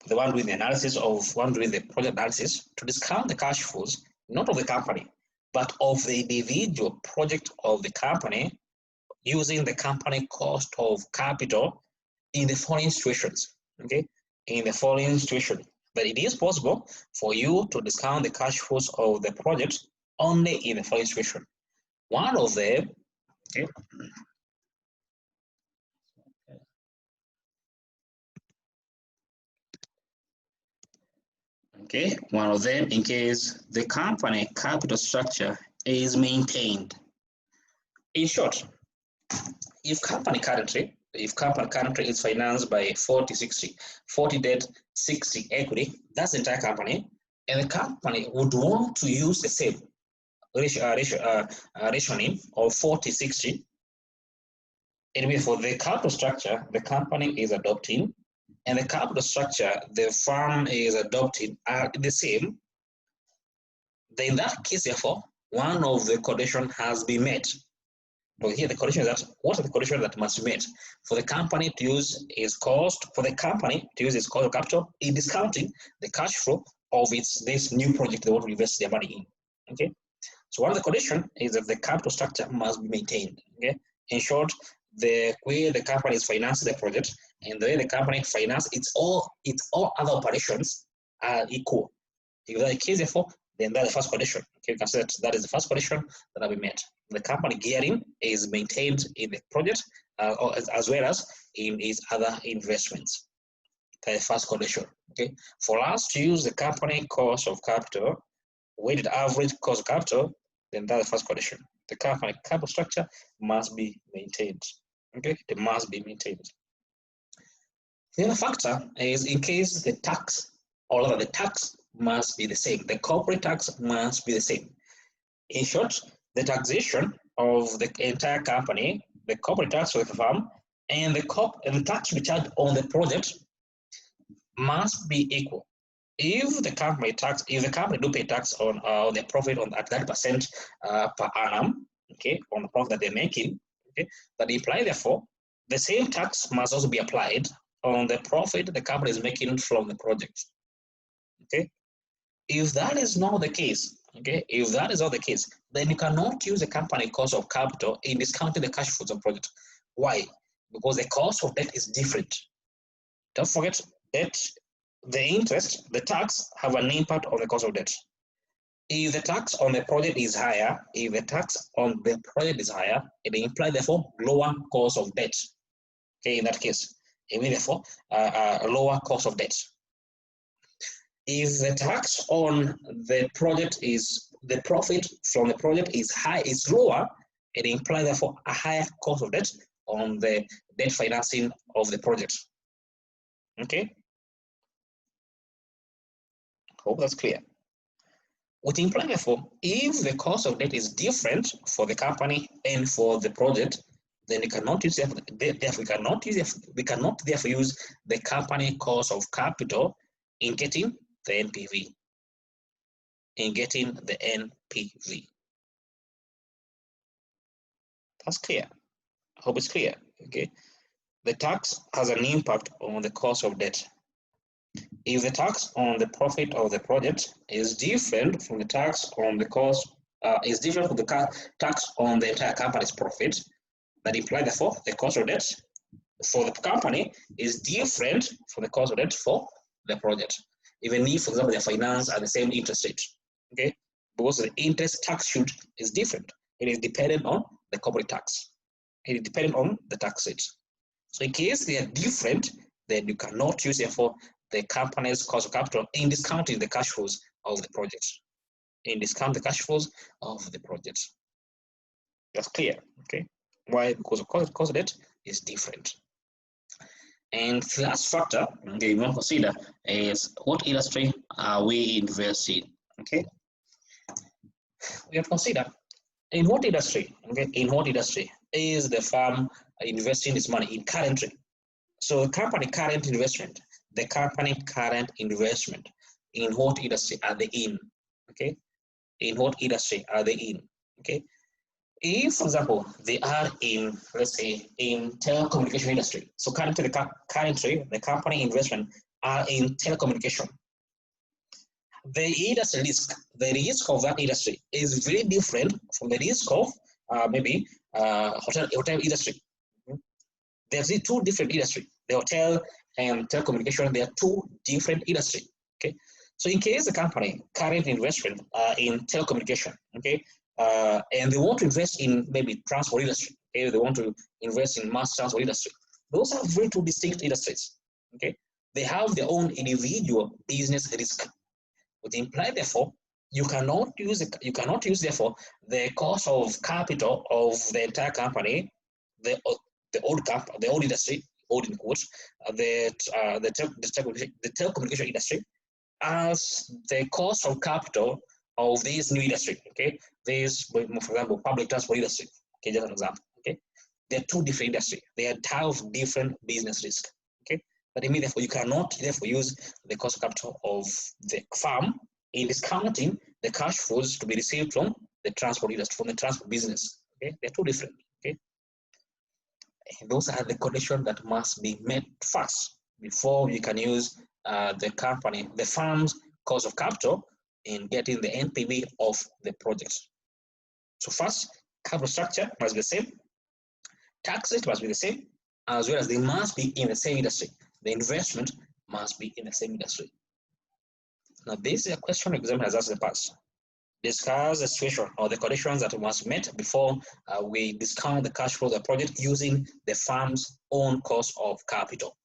one doing the analysis of one doing the project analysis to discount the cash flows, not of the company, but of the individual project of the company using the company cost of capital in the following situations. Okay, in the following situation, that it is possible for you to discount the cash flows of the project only in the following situation. One of them, okay, okay, one of them in case the company capital structure is maintained. In short, if company currently is financed by 40-60, 40 debt, 60 equity, that's the entire company, and the company would want to use the same rationing of 40-60, it means for the capital structure the company is adopting and the capital structure the firm is adopting are the same, then in that case, therefore, one of the conditions has been met. So here the condition is that, what are the conditions that must be met for the company to use its cost, of capital in discounting the cash flow of this new project they want to invest their money in. Okay, so one of the conditions is that the capital structure must be maintained. Okay, in short, the way the company is financing the project and the way the company finances its all other operations are equal. If that is the case, therefore, then that's the first condition. Okay, you can say that is the first condition that will be met. The company gearing is maintained in the project as well as in its other investments. That's the first condition. Okay, for us to use the company cost of capital, weighted average cost of capital, then that's the first condition. The company capital structure must be maintained. Okay, it must be maintained. The other factor is in case the tax, or rather the tax must be the same. The corporate tax must be the same. In short, the taxation of the entire company, the corporate tax of the firm, and the tax to be charged on the project must be equal. If the company do pay tax on their profit at 30% per annum, okay, on the profit that they're making, okay, that imply therefore the same tax must also be applied on the profit the company is making from the project. Okay, if that is not the case, okay, if that is not the case, then you cannot use the company cost of capital in discounting the cash flows of project. Why? Because the cost of debt is different. Don't forget, debt, the interest, the tax have an impact on the cost of debt. If the tax on the project is higher, it implies therefore lower cost of debt. Okay, in that case, it means therefore a lower cost of debt. If the tax on the project is, the profit from the project is lower, it implies therefore a higher cost of debt on the debt financing of the project. Okay, hope that's clear. Which implies therefore, if the cost of debt is different for the company and for the project, then we cannot use use the company cost of capital in getting the NPV. That's clear. I hope it's clear. Okay. The tax has an impact on the cost of debt. If the tax on the profit of the project is different from the tax on the cost, is different from the tax on the entire company's profit, that implies therefore the cost of debt for the company is different from the cost of debt for the project. Even if, for example, they finance at the same interest rate, okay? Because the interest tax sheet is different. It is dependent on the corporate tax. It is dependent on the tax rate. So in case they are different, then you cannot use therefore the company's cost of capital in discounting the cash flows of the project. That's clear, okay? Why? Because the cost of debt is different. And the last factor we want to consider is what industry are we investing? Okay, we have to consider in what industry. Okay, in what industry is the firm investing its money in currently? So the company current investment, in what industry are they in? Okay, in what industry are they in? Okay, if, for example, they are in, let's say, in telecommunication industry. So currently, the company investment are in telecommunication. The industry risk, the risk of that industry is very different from the risk of maybe hotel industry. There's two different industries. The hotel and telecommunication, they are two different industries. Okay, so in case the company current investment in telecommunication, okay, and they want to invest in maybe transport industry, okay, they want to invest in mass transport industry. Those are very two distinct industries. Okay, they have their own individual business risk, which implies therefore you cannot use therefore the cost of capital of the entire company, the old industry, old in quotes, the telecommunication industry, as the cost of capital of this new industry. Okay, this, for example, public transport industry. Okay, just an example. Okay, they're two different industries. They have different business risk. Okay, but it means therefore you cannot therefore use the cost of capital of the firm in discounting the cash flows to be received from the transport industry, from the transport business. Okay, they're two different. Okay, and those are the conditions that must be met first before you can use the firm's cost of capital in getting the NPV of the project. So first, capital structure must be the same, tax rate must be the same, as well as they must be in the same industry. The investment must be in the same industry. Now, this is a question examiner has asked in the past. Discuss the situation or the conditions that must be met before we discount the cash flow of the project using the firm's own cost of capital.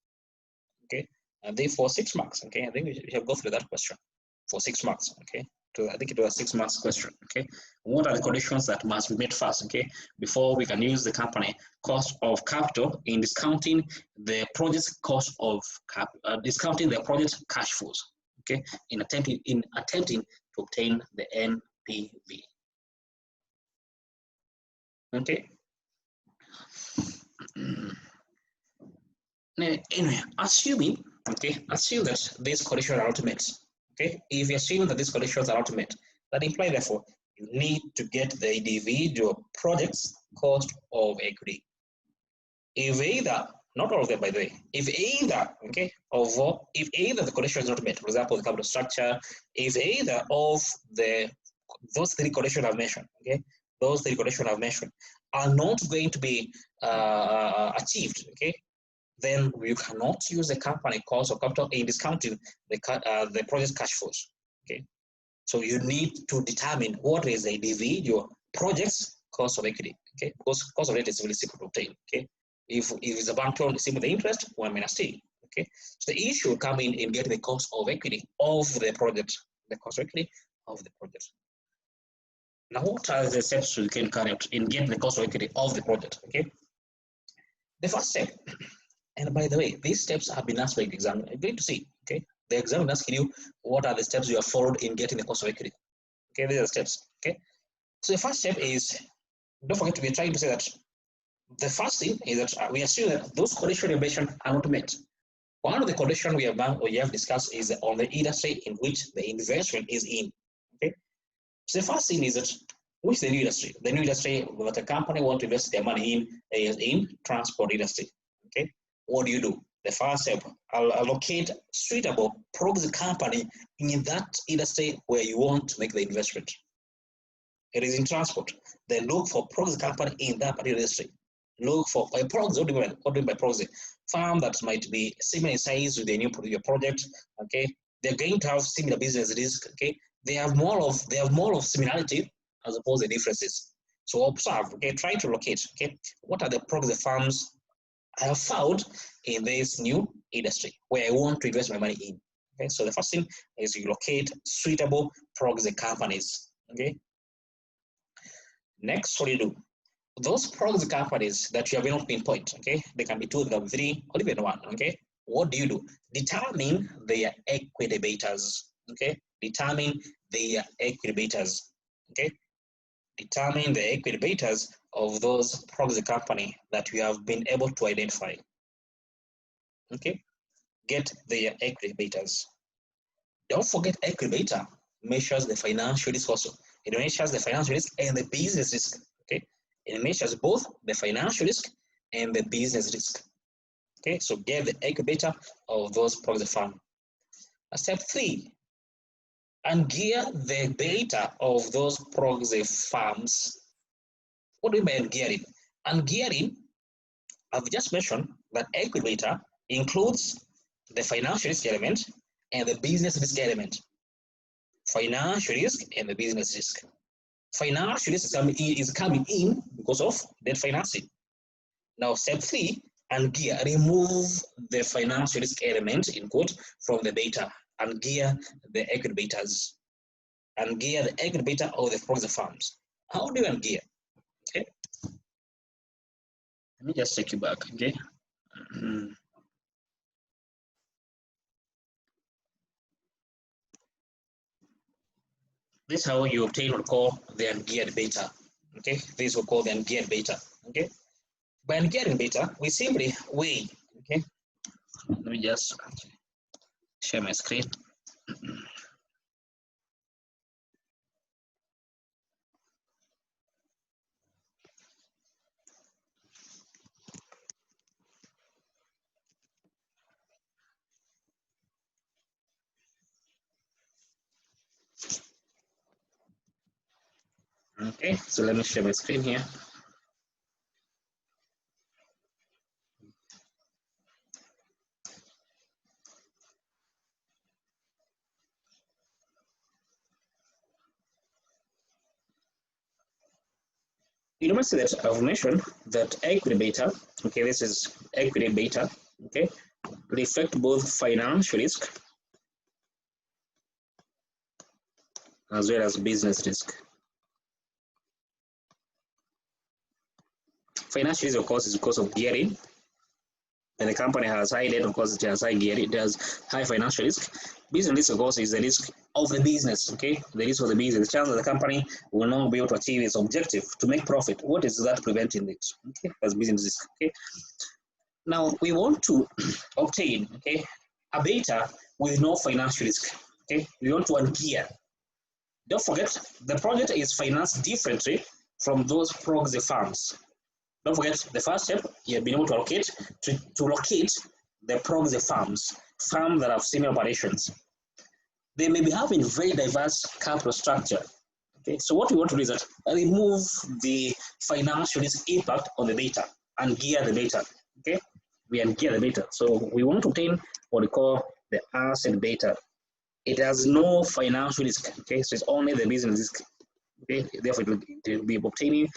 Okay, and therefore 6 marks. Okay, I think we shall go through that question for 6 marks. Okay, I think it was a 6 marks question. Okay, what are the conditions that must be met first? Okay, before we can use the company cost of capital in discounting the project's cost of discounting the project's cash flows. Okay, in attempting to obtain the NPV. Okay. Anyway, assume that these conditions are not met. Okay, if you assume that these conditions are not met, that implies therefore you need to get the individual project's cost of equity. If either, not all of them by the way, if either the condition is not met, for example, the capital structure, if either of those three conditions I've mentioned, okay, are not going to be achieved, okay, then you cannot use the company cost of capital in discounting the project cash flows. Okay, so you need to determine what is the individual project's cost of equity. Okay, because cost of equity is really simple to obtain. Okay, if it's a bank loan, it's the interest 1 minus t. Okay, so the issue will come in getting the cost of equity of the project, the cost of equity of the project. Now, what are the steps you can carry out in getting the cost of equity of the project? Okay, the first step, and by the way, these steps have been asked by the exam. You're going to see, okay, the exam is asking you what are the steps you have followed in getting the cost of equity. Okay, these are the steps. Okay, so the first step is, don't forget, we're trying to say that the first thing is that we assume that those conditions you mentioned are not met. One of the conditions we have discussed is on the industry in which the investment is in. Okay, so the first thing is that which is the new industry? The new industry that a company wants to invest their money in is in transport industry. Okay, what do? The first step, I'll allocate suitable proxy company in that industry where you want to make the investment. It is in transport. Then look for proxy company in that particular industry. Look for a proxy. What do you mean by proxy? Firm that might be similar in size with the new project. Okay, they're going to have similar business risk. Okay, they have more of similarity as opposed to differences. So observe. Okay, try to locate. Okay, what are the proxy firms I have found in this new industry where I want to invest my money in? Okay, so the first thing is you locate suitable proxy companies. Okay. Next, what do you do? Those proxy companies that you have not pinpoint, okay, they can be 2, they can be 3, or even 1, okay? What do? Determine their equity betas, okay? Determine their equity betas, okay? Determine the equity betas of those proxy company that you have been able to identify, okay? Get their equity betas. Don't forget equity beta measures the financial risk also. It measures the financial risk and the business risk, okay? It measures both the financial risk and the business risk. Okay, so get the equity beta of those proxy firms. Step 3, and gear the beta of those proxy firms. What do you mean gearing? And gearing, I've just mentioned that equity beta includes the financial risk element and the business risk element. Financial risk and the business risk. Financial risk is coming in because of debt financing. Now, step 3, and gear, remove the financial risk element in quote from the beta and gear the equity betas. And gear the equity beta of the proxy firms. How do you ungear? Okay. Let me just take you back. Okay. This is how you obtain what we call the ungeared beta. Okay, this is what we call the ungeared beta. Okay, by ungearing beta, we simply weigh. Okay, let me just share my screen. Okay, so let me share my screen here. You must see that I've mentioned that equity beta, okay, this is equity beta, okay, reflect both financial risk as well as business risk. Financial risk, of course, is because of gearing. When the company has high debt, of course, it has high gearing, it has high financial risk. Business risk, of course, is the risk of the business, okay? The risk of the business, the chance that the company will not be able to achieve its objective to make profit. What is that preventing it? Okay, that's business risk, okay? Now, we want to obtain, okay, a beta with no financial risk, okay? We want to ungear. Don't forget, the project is financed differently from those proxy firms. Don't forget, the first step, you have been able to locate the proxy firms that have similar operations. They may be having very diverse capital structure. Okay, so what we want to do is that remove the financial risk impact on the data and gear the data. Okay, we ungear the beta. So we want to obtain what we call the asset beta. It has no financial risk, okay? So it's only the business risk, okay? Therefore, it will be obtaining,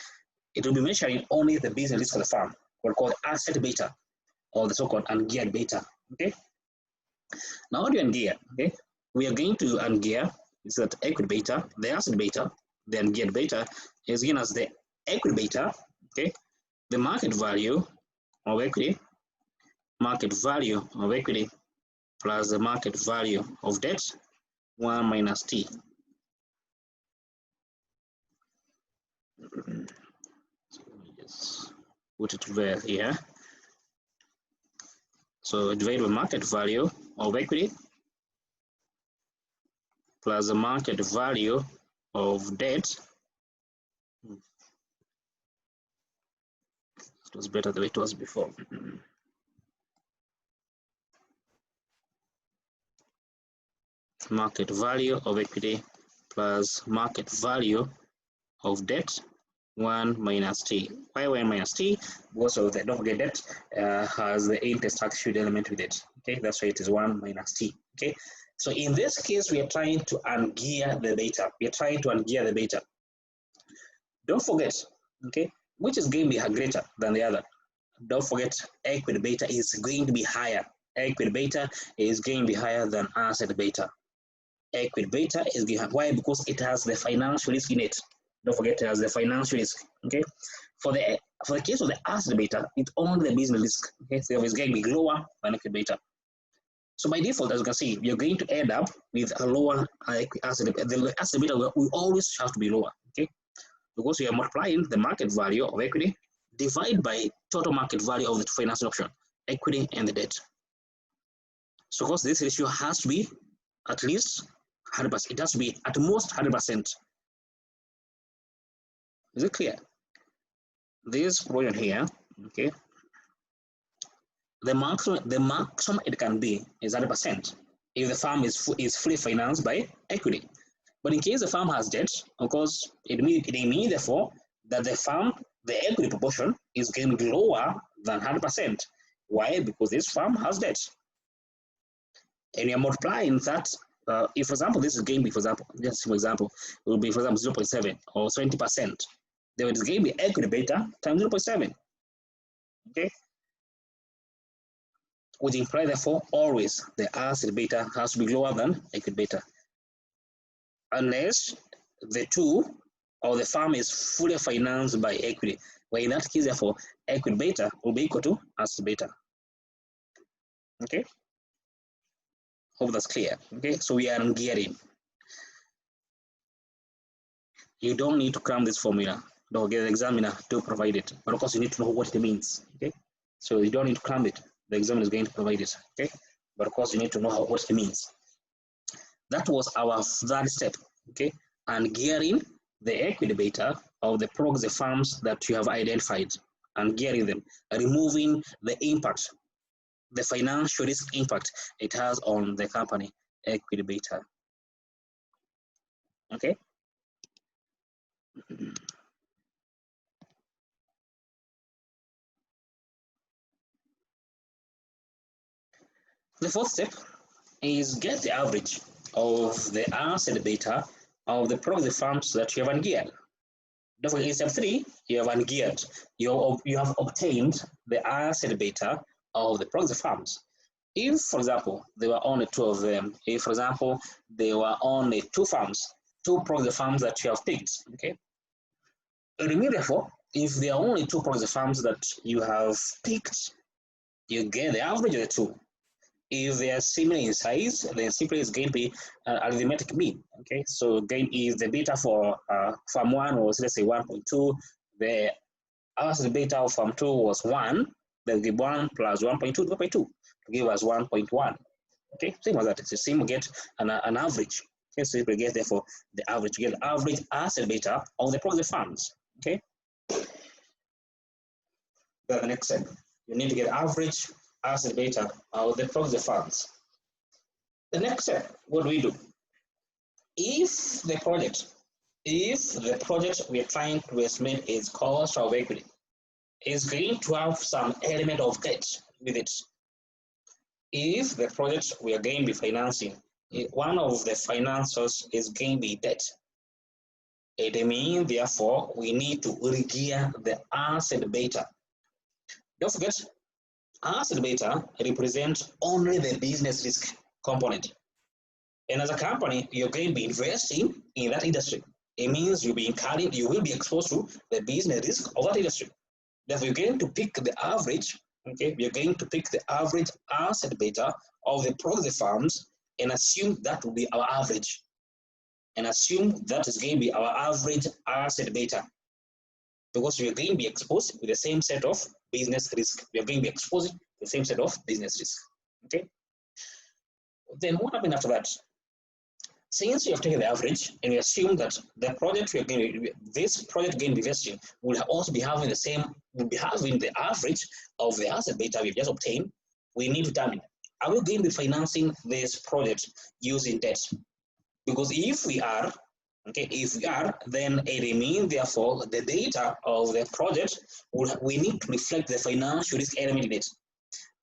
it will be measuring only the business risk of the firm, what we call the asset beta, or the so-called ungeared beta, okay? Now, how do you ungear, okay? We are going to ungear, it's that equity beta, the asset beta, the ungeared beta is given as the equity beta, okay? The market value of equity plus the market value of debt, 1 minus T. So let me just put it there here. So divide by market value of equity plus the market value of debt. It was better the way it was before. Market value of equity plus market value of debt, 1 minus T. Why 1 minus T? Because of the, don't forget, debt has the interest tax shield element with it. Okay, that's why it is 1 minus T. Okay, so in this case, we are trying to ungear the beta. We are trying to ungear the beta. Don't forget, okay, which is going to be greater than the other. Don't forget, equity beta is going to be higher. Equity beta is going to be higher than asset beta. Equity beta is given. Why? Because it has the financial risk in it. Don't forget, it has the financial risk. Okay, for the case of the asset beta, it's only the business risk. Okay, so it's going to be lower than equity beta. So by default, as you can see, you're going to end up with a lower asset beta. The asset beta will always have to be lower. Okay, because we are multiplying the market value of equity divided by total market value of the financial option, equity and the debt. So, of course, this ratio has to be at least 100%. It has to be at most 100%. Is it clear? This provision here, okay, the maximum it can be is 100% if the firm is fully financed by equity. But in case the firm has debt, of course, it means therefore that the equity proportion is going to be lower than 100%. Why? Because this firm has debt. And you're multiplying that. If, for example, this is going to be, for example, just for example, it will be, for example, 0.7 or 20%. Then it's going to be equity beta times 0.7. Okay? Which implies, therefore, always the asset beta has to be lower than equity beta. Unless the two or the firm is fully financed by equity. Where in that case, therefore, equity beta will be equal to asset beta. Okay? Hope that's clear. Okay, so we are ungearing. You don't need to cram this formula. Don't get the examiner to provide it. But of course, you need to know what it means. Okay, so you don't need to cram it. The examiner is going to provide it. Okay, but of course, you need to know what it means. That was our third step. Okay, ungearing the equity beta of the proxy firms that you have identified, ungearing them, removing the impact, the financial risk impact it has on the company equity beta. Okay. The fourth step is get the average of the asset beta of the proxy firms that you have ungeared. Therefore, in step 3, you have ungeared. You have obtained the asset beta of the proxy firms. If, for example, there were only 2 of them, if, for example, there were only 2 firms, 2 proxy firms that you have picked, okay? Remember, therefore, if there are only 2 proxy firms that you have picked, you get the average of the 2. If they are similar in size, then simply it's going to be an arithmetic mean. Okay, so again, if the beta for farm 1 was, let's say, 1.2, the asset beta of farm 2 was 1, then give 1 plus 1.2 divided by 2 to give us 1.1. Okay, same as that. It's the same. We get an average. Okay, so we get therefore the average. You get the average asset beta of the proxy funds. Okay, that's the next step. You need to get average asset beta of the proxy funds. The next step, what do we do? If the project we are trying to estimate its cost of equity is going to have some element of debt, with it. If the project we are going to be financing, one of the financiers is going to be debt. It means, therefore, we need to regear the asset beta. Don't forget, asset beta represents only the business risk component. And as a company, you're going to be investing in that industry. It means you will be exposed to the business risk of that industry. Therefore, you're going to pick the average, okay? You're going to pick the average asset beta of the proxy firms and assume that will be our average. And assume that is going to be our average asset beta. Because we are going to be exposed with the same set of business risk. We are going to be exposed to the same set of business risk. Okay. Then what happened after that? Since you have taken the average and we assume that the project we are going to, this project going to be investing will also be having the same, will be having the average of the asset beta we've just obtained, we need to determine, are we going to be financing this project using debt? Because if we are, okay, if we are, then it means, therefore, the data of the project, we need to reflect the financial risk element in it.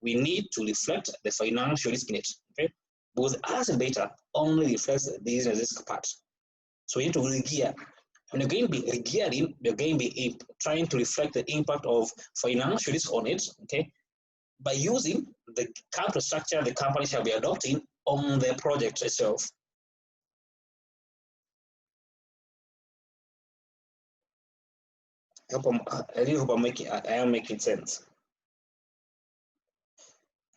We need to reflect the financial risk in it, okay? Because asset beta only reflects the business risk part. So we need to regear. When you're going to be regearing, you're going to be trying to reflect the impact of financial risk on it, okay? By using the capital structure the company shall be adopting on the project itself. I really hope I am making sense.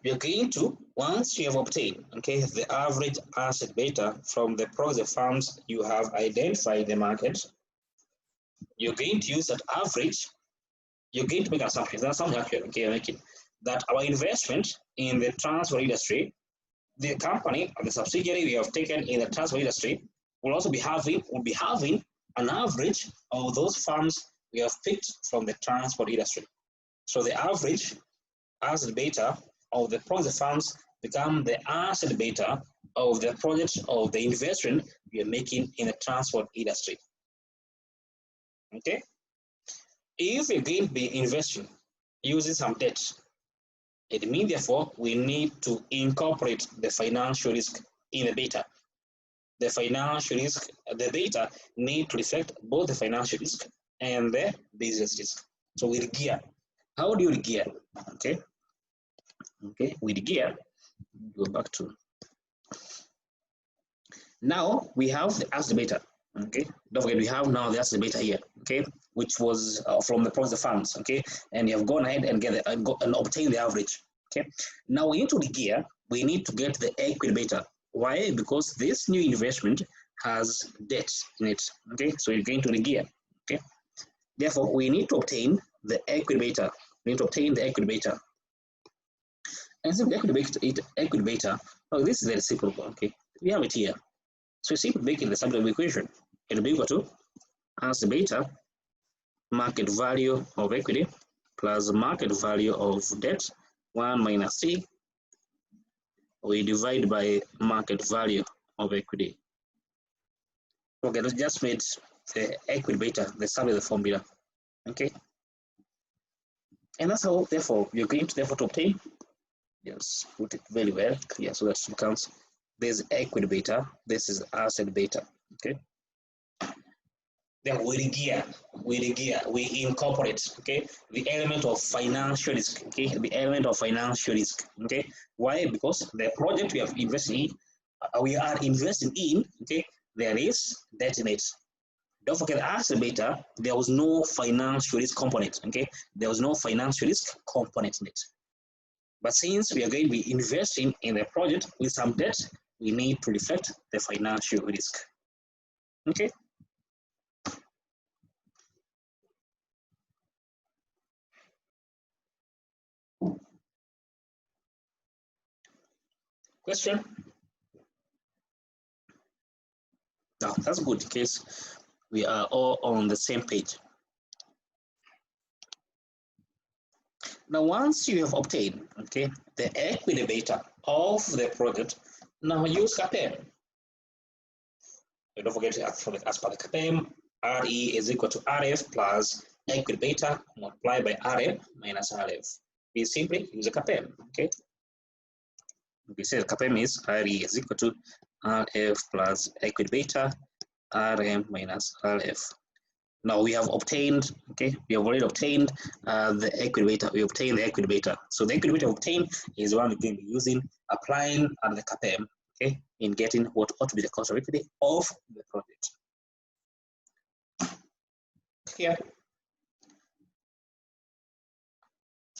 You're going to, once you have obtained, okay, the average asset beta from the proxy firms you have identified in the market, you're going to use that average. You're going to make assumptions. That's something actually, okay, making that our investment in the transport industry, the company or the subsidiary we have taken in the transport industry will also be having an average of those firms we have picked from the transport industry. So the average asset beta of the proxy firms become the asset beta of the project of the investment we are making in the transport industry. Okay? If we're going to be investing using some debt, it means, therefore, we need to incorporate the financial risk in the beta. The financial risk, the beta need to reflect both the financial risk and the business risk. So we regear. How do you regear? Okay. Okay, we regear. Go back to. Now we have the asset beta. Okay, don't forget we have now the asset beta here. Okay, which was from the proxy firms. Okay, and you have gone ahead and get and obtain the average. Okay, now we need to regear. We need to get the equity beta. Why? Because this new investment has debt in it. Okay, so you're going to regear. Okay, therefore we need to obtain the equity beta. We need to obtain the equity beta. And so the equity beta, oh, this is very simple. Okay, we have it here. So simply making the subject equation, it will be equal to asset beta market value of equity plus market value of debt 1 minus C. We divide by market value of equity. Okay, let's just made the equity beta the sum of the formula. Okay, and that's how, therefore, you're going to therefore to obtain. Yes, put it very well clear so that it becomes this equity beta, this is asset beta. Okay. Then we regear, we incorporate, okay, the element of financial risk, okay, the element of financial risk, okay. Why? Because the project we have invested in, we are investing in, okay, there is debt in it. Don't forget, asset beta, there was no financial risk component, okay, there was no financial risk component in it. But since we are going to be investing in the project with some debt, we need to reflect the financial risk. Okay. Question? No, that's good because we are all on the same page. Now, once you have obtained, okay, the equity beta of the project, now use CAPM. Don't forget, as per the CAPM, RE is equal to RF plus equity beta multiplied by RM minus RF. we simply use a CAPM. Okay, we say the CAPM is RE is equal to RF plus equity beta RM minus RF. Now we have obtained, okay, we have already obtained the equity beta. We obtained the equity beta. So the equity beta obtained is one we're going to be using, applying at the CAPM, okay, in getting what ought to be the cost of equity of the project. Here,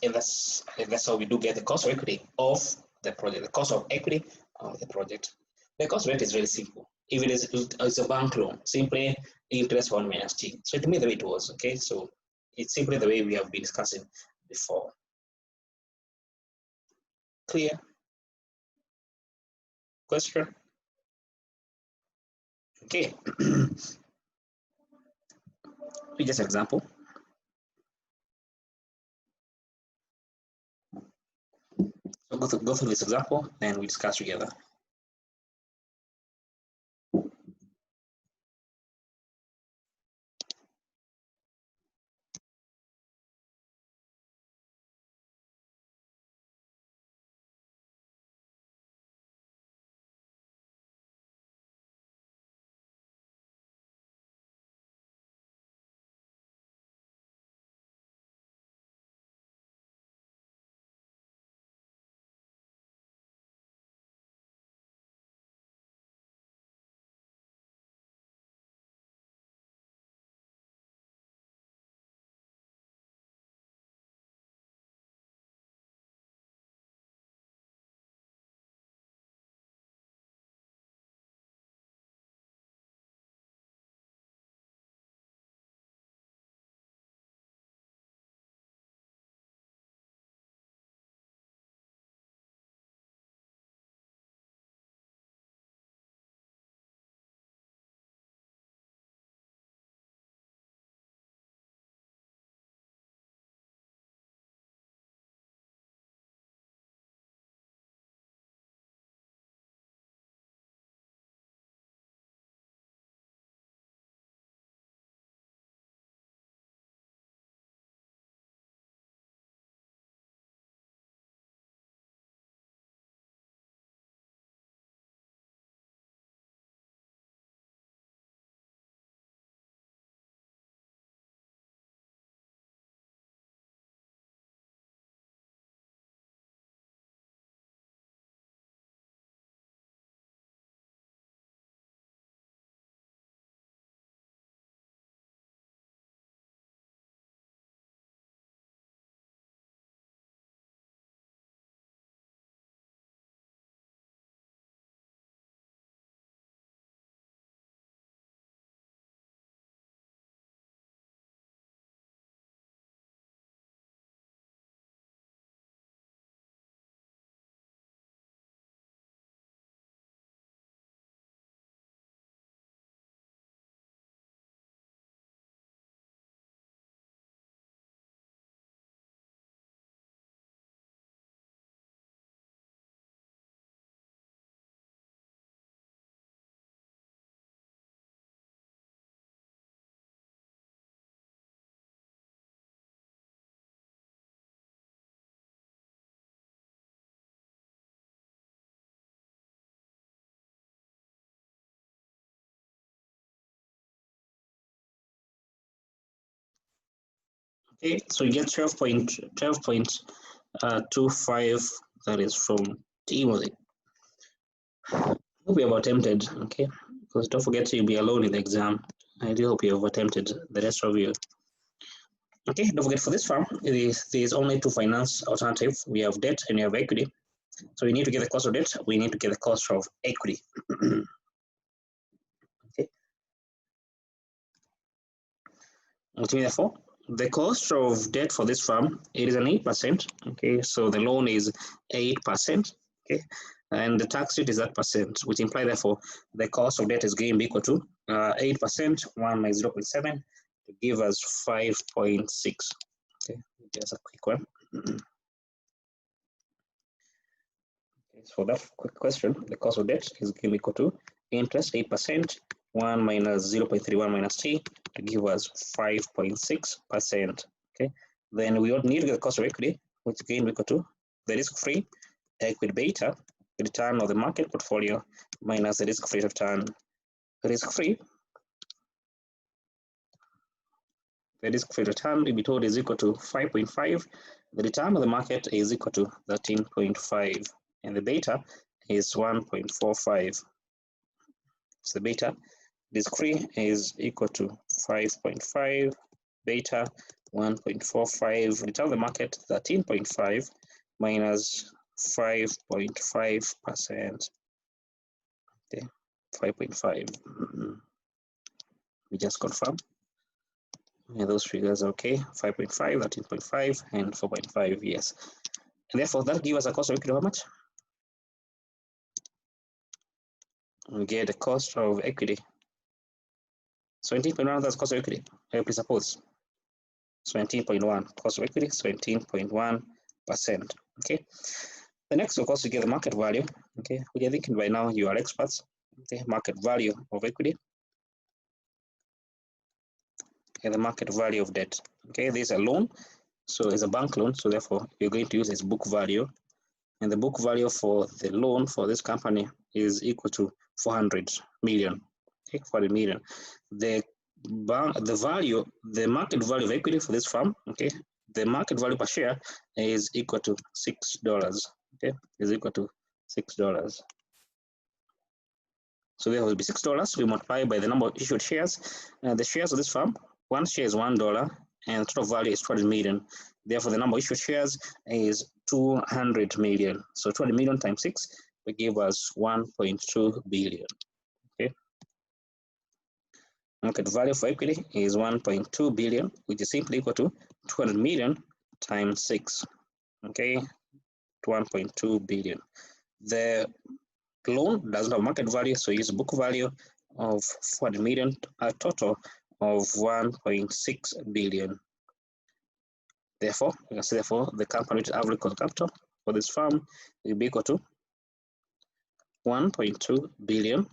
and that's how we do get the cost of equity of the project. The cost of equity of the project. The cost rate is very simple. If it is it's a bank loan, simply interest 1 minus t. So to me the way it was, okay. So it's simply the way we have been discussing before. Clear? Question? Okay. Just an example. So go through this example and we discuss together. Okay, so you get 12.25, that is from T Modi. Hope you have attempted, okay? Because don't forget you'll be alone in the exam. I do hope you have attempted, the rest of you. Okay, don't forget for this farm, there's only two finance alternatives. We have debt and we have equity. So we need to get the cost of debt, we need to get the cost of equity. Okay. Therefore, the cost of debt for this farm, it is an 8%. Okay, so the loan is 8%. Okay, and the tax rate is that percent, which implies therefore the cost of debt is going to be equal to 8%, 1 minus 0.7 to give us 5.6. Okay, just a quick one. Okay, so that quick question, the cost of debt is going to be equal to interest 8%, 1 minus 0.31 minus t to give us 5.6%. Okay, then we need to get the cost of equity, which again equal to the risk-free equity beta, return of the market portfolio minus the risk-free return. Risk-free, the risk-free return we told is equal to 5.5. The return of the market is equal to 13.5, and the beta is 1.45. So the beta risk-free is equal to 5.5, beta 1.45, return of the market 13.5 minus 5.5%. Okay, 5.5. We just confirm. And those figures are okay. 5.5, 13.5, and 4.5, yes. And therefore, that gives us a cost of equity of how much? We get the cost of equity. 17.1, that's cost of equity. I presuppose. 17.1, cost of equity, 17.1%. Okay. The next, of course, we get the market value. Okay, we are thinking by now you are experts. Okay, market value of equity. And the market value of debt. Okay, this is a loan, so it's a bank loan, so therefore you're going to use its book value, and the book value for the loan for this company is equal to 400 million. Okay, 400 million. The value, the market value of equity for this firm, okay, the market value per share is equal to $6. Okay, is equal to $6. So there will be $6. We multiply by the number of issued shares. The shares of this firm, one share is $1, and the total value is 200 million. Therefore, the number of issued shares is 200 million. So 200 million times 6 will give us 1.2 billion. Okay. Market value for equity is 1.2 billion, which is simply equal to 200 million times 6. Okay, to 1.2 billion. The loan doesn't have market value, so use book value of 400 million, a total of 1.6 billion. Therefore, you can say therefore the company average cost of capital for this firm will be equal to 1.2 billion.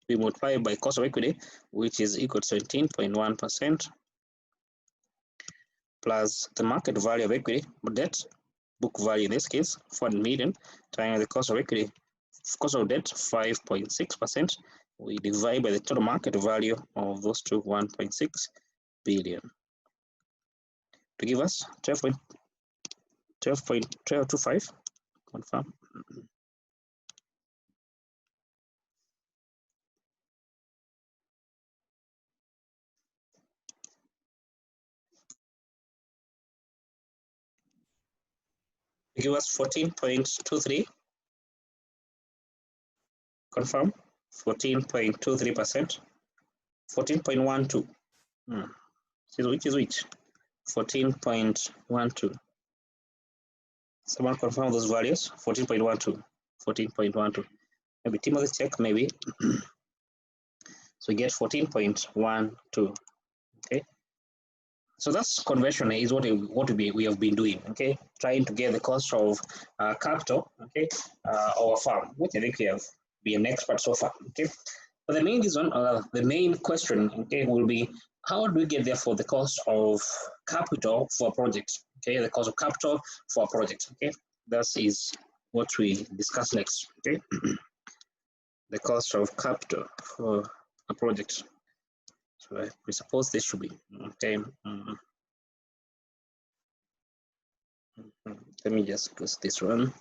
We multiply by cost of equity, which is equal to 17.1%, plus the market value of equity, debt, book value in this case, 400 million, times the cost of equity, cost of debt, 5.6%. We divide by the total market value of those two, 1.6 billion, to give us 12.25. Confirm. Give us 14.23. Confirm. 14.23%. 14.12. Which is which? 14.12. Someone confirm those values. 14.12. 14.12. Maybe Timothy check, maybe. So we get 14.12. Okay. So that's convention is what we have been doing. Okay, trying to get the cost of capital. Okay, our farm, which I think we have been expert so far. Okay, but the main reason, the main question, okay, will be how do we get therefore the cost of capital for a project? Okay, the cost of capital for a project. Okay, that is what we discuss next. Okay, the cost of capital for a project. So I presuppose this should be okay. Let me just close this one.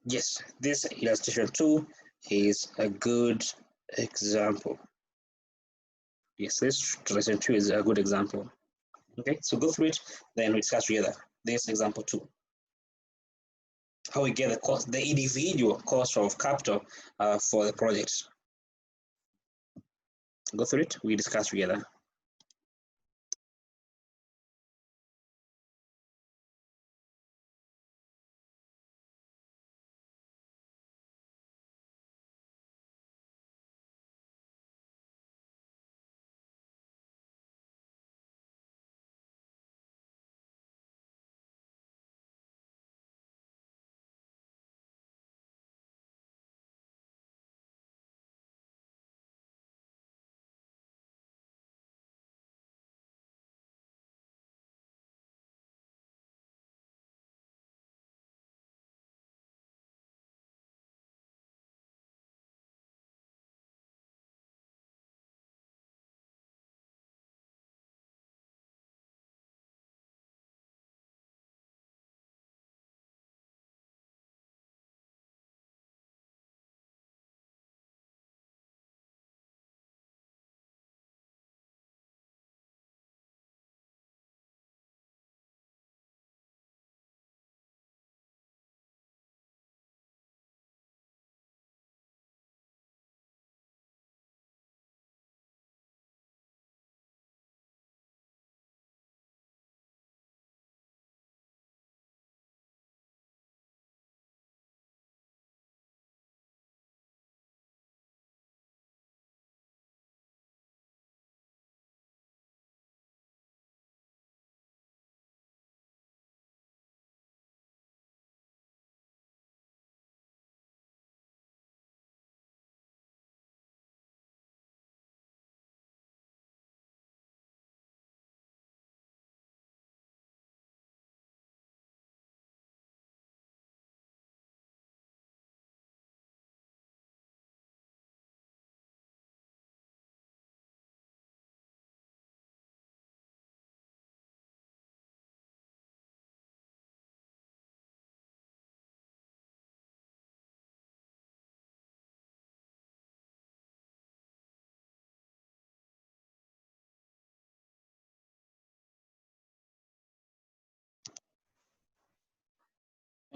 Yes, this illustration 2 is a good example. Yes, this illustration 2 is a good example. Okay, so go through it, then we discuss together this example 2. How we get the cost, the individual cost of capital for the project. Go through it, we discuss together.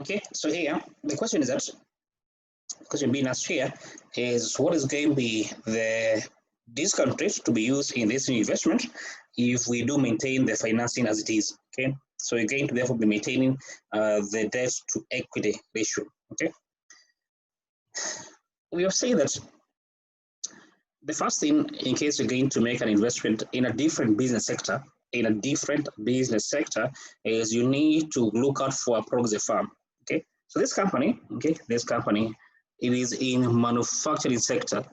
Okay, so here the question is that the question being asked here is what is going to be the discount rate to be used in this new investment if we do maintain the financing as it is. Okay, so you're going to therefore be maintaining the debt to equity ratio. Okay, we have said that the first thing, in case you're going to make an investment in a different business sector, is you need to look out for a proxy firm. Okay, so this company, it is in manufacturing sector.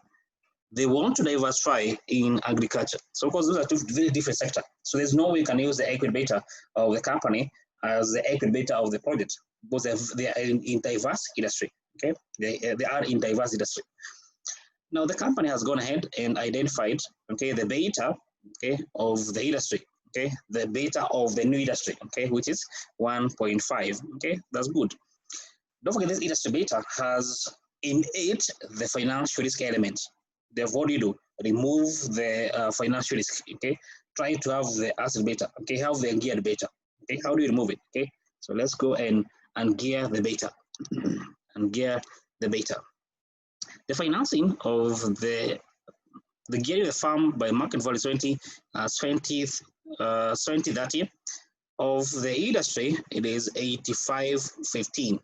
They want to diversify in agriculture. So of course, those are two very different sectors. So there's no way you can use the equity beta of the company as the equity beta of the project because they are in diverse industry. Okay, they are in diverse industry. Now the company has gone ahead and identified, okay, the beta, okay, of the industry, okay, the beta of the new industry, okay, which is 1.5. Okay, that's good. Don't forget this industry beta has in it the financial risk element. Therefore, what do you do? Remove the financial risk. Okay, try to have the asset beta. Okay, have the geared beta. Okay, how do you remove it? Okay, so let's go and gear the beta and gear the beta. The financing of the gearing the farm by market value 2030 of the industry, it is 85.15.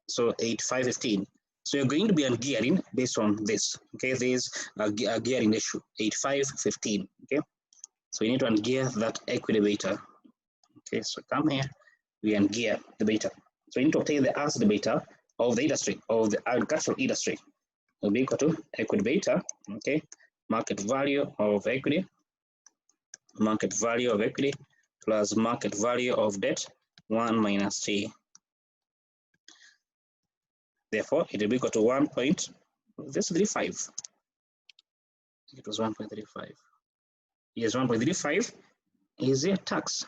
So 85.15. So you're going to be on gearing based on this. Okay, there's a gearing issue 85.15. Okay, so you need to ungear that equity beta. Okay, so come here, we ungear the beta. So you need to obtain the asset beta of the industry, of the agricultural industry, will be equal to equity beta. Okay, market value of equity plus market value of debt 1 minus T. Therefore, it will be equal to 1.35. It was 1.35. Yes, 1.35 is a tax.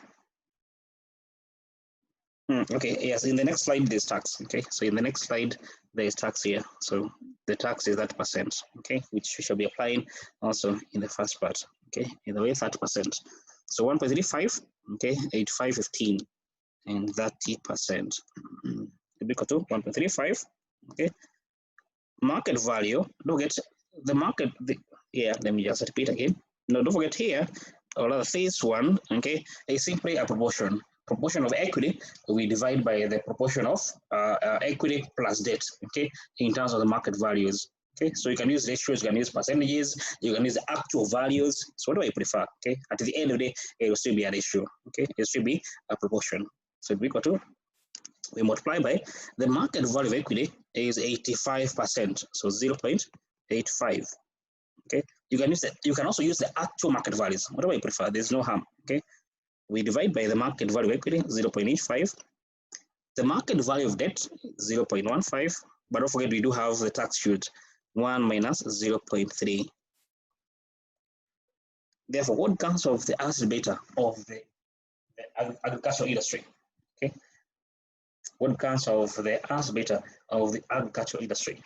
Okay, yes, in the next slide there's tax. Okay, so in the next slide there is tax here. So the tax is that percent, okay, which we shall be applying also in the first part. Okay, in the way 30%. So 1.35, okay, 85.15 and 30%. Equal to 1.35. Okay, market value. Don't forget the market. Yeah, let me just repeat again. No, don't forget here. Or rather, phase one. Okay, is simply a proportion. Proportion of equity we divide by the proportion of equity plus debt. Okay, in terms of the market values. Okay, so you can use ratios, you can use percentages, you can use the actual values. So what do I prefer? Okay, at the end of the day, it will still be a ratio. Okay, it will still be a proportion. So it will be equal to, we multiply by the market value of equity is 85%, so 0.85. Okay, you can use it. You can also use the actual market values. Whatever you prefer, there's no harm. Okay, we divide by the market value of equity 0.85. The market value of debt 0.15, but don't forget we do have the tax shield 1 minus 0.3. Therefore, what comes of the asset beta of the agricultural industry? Okay, what comes of the asset beta of the agricultural industry?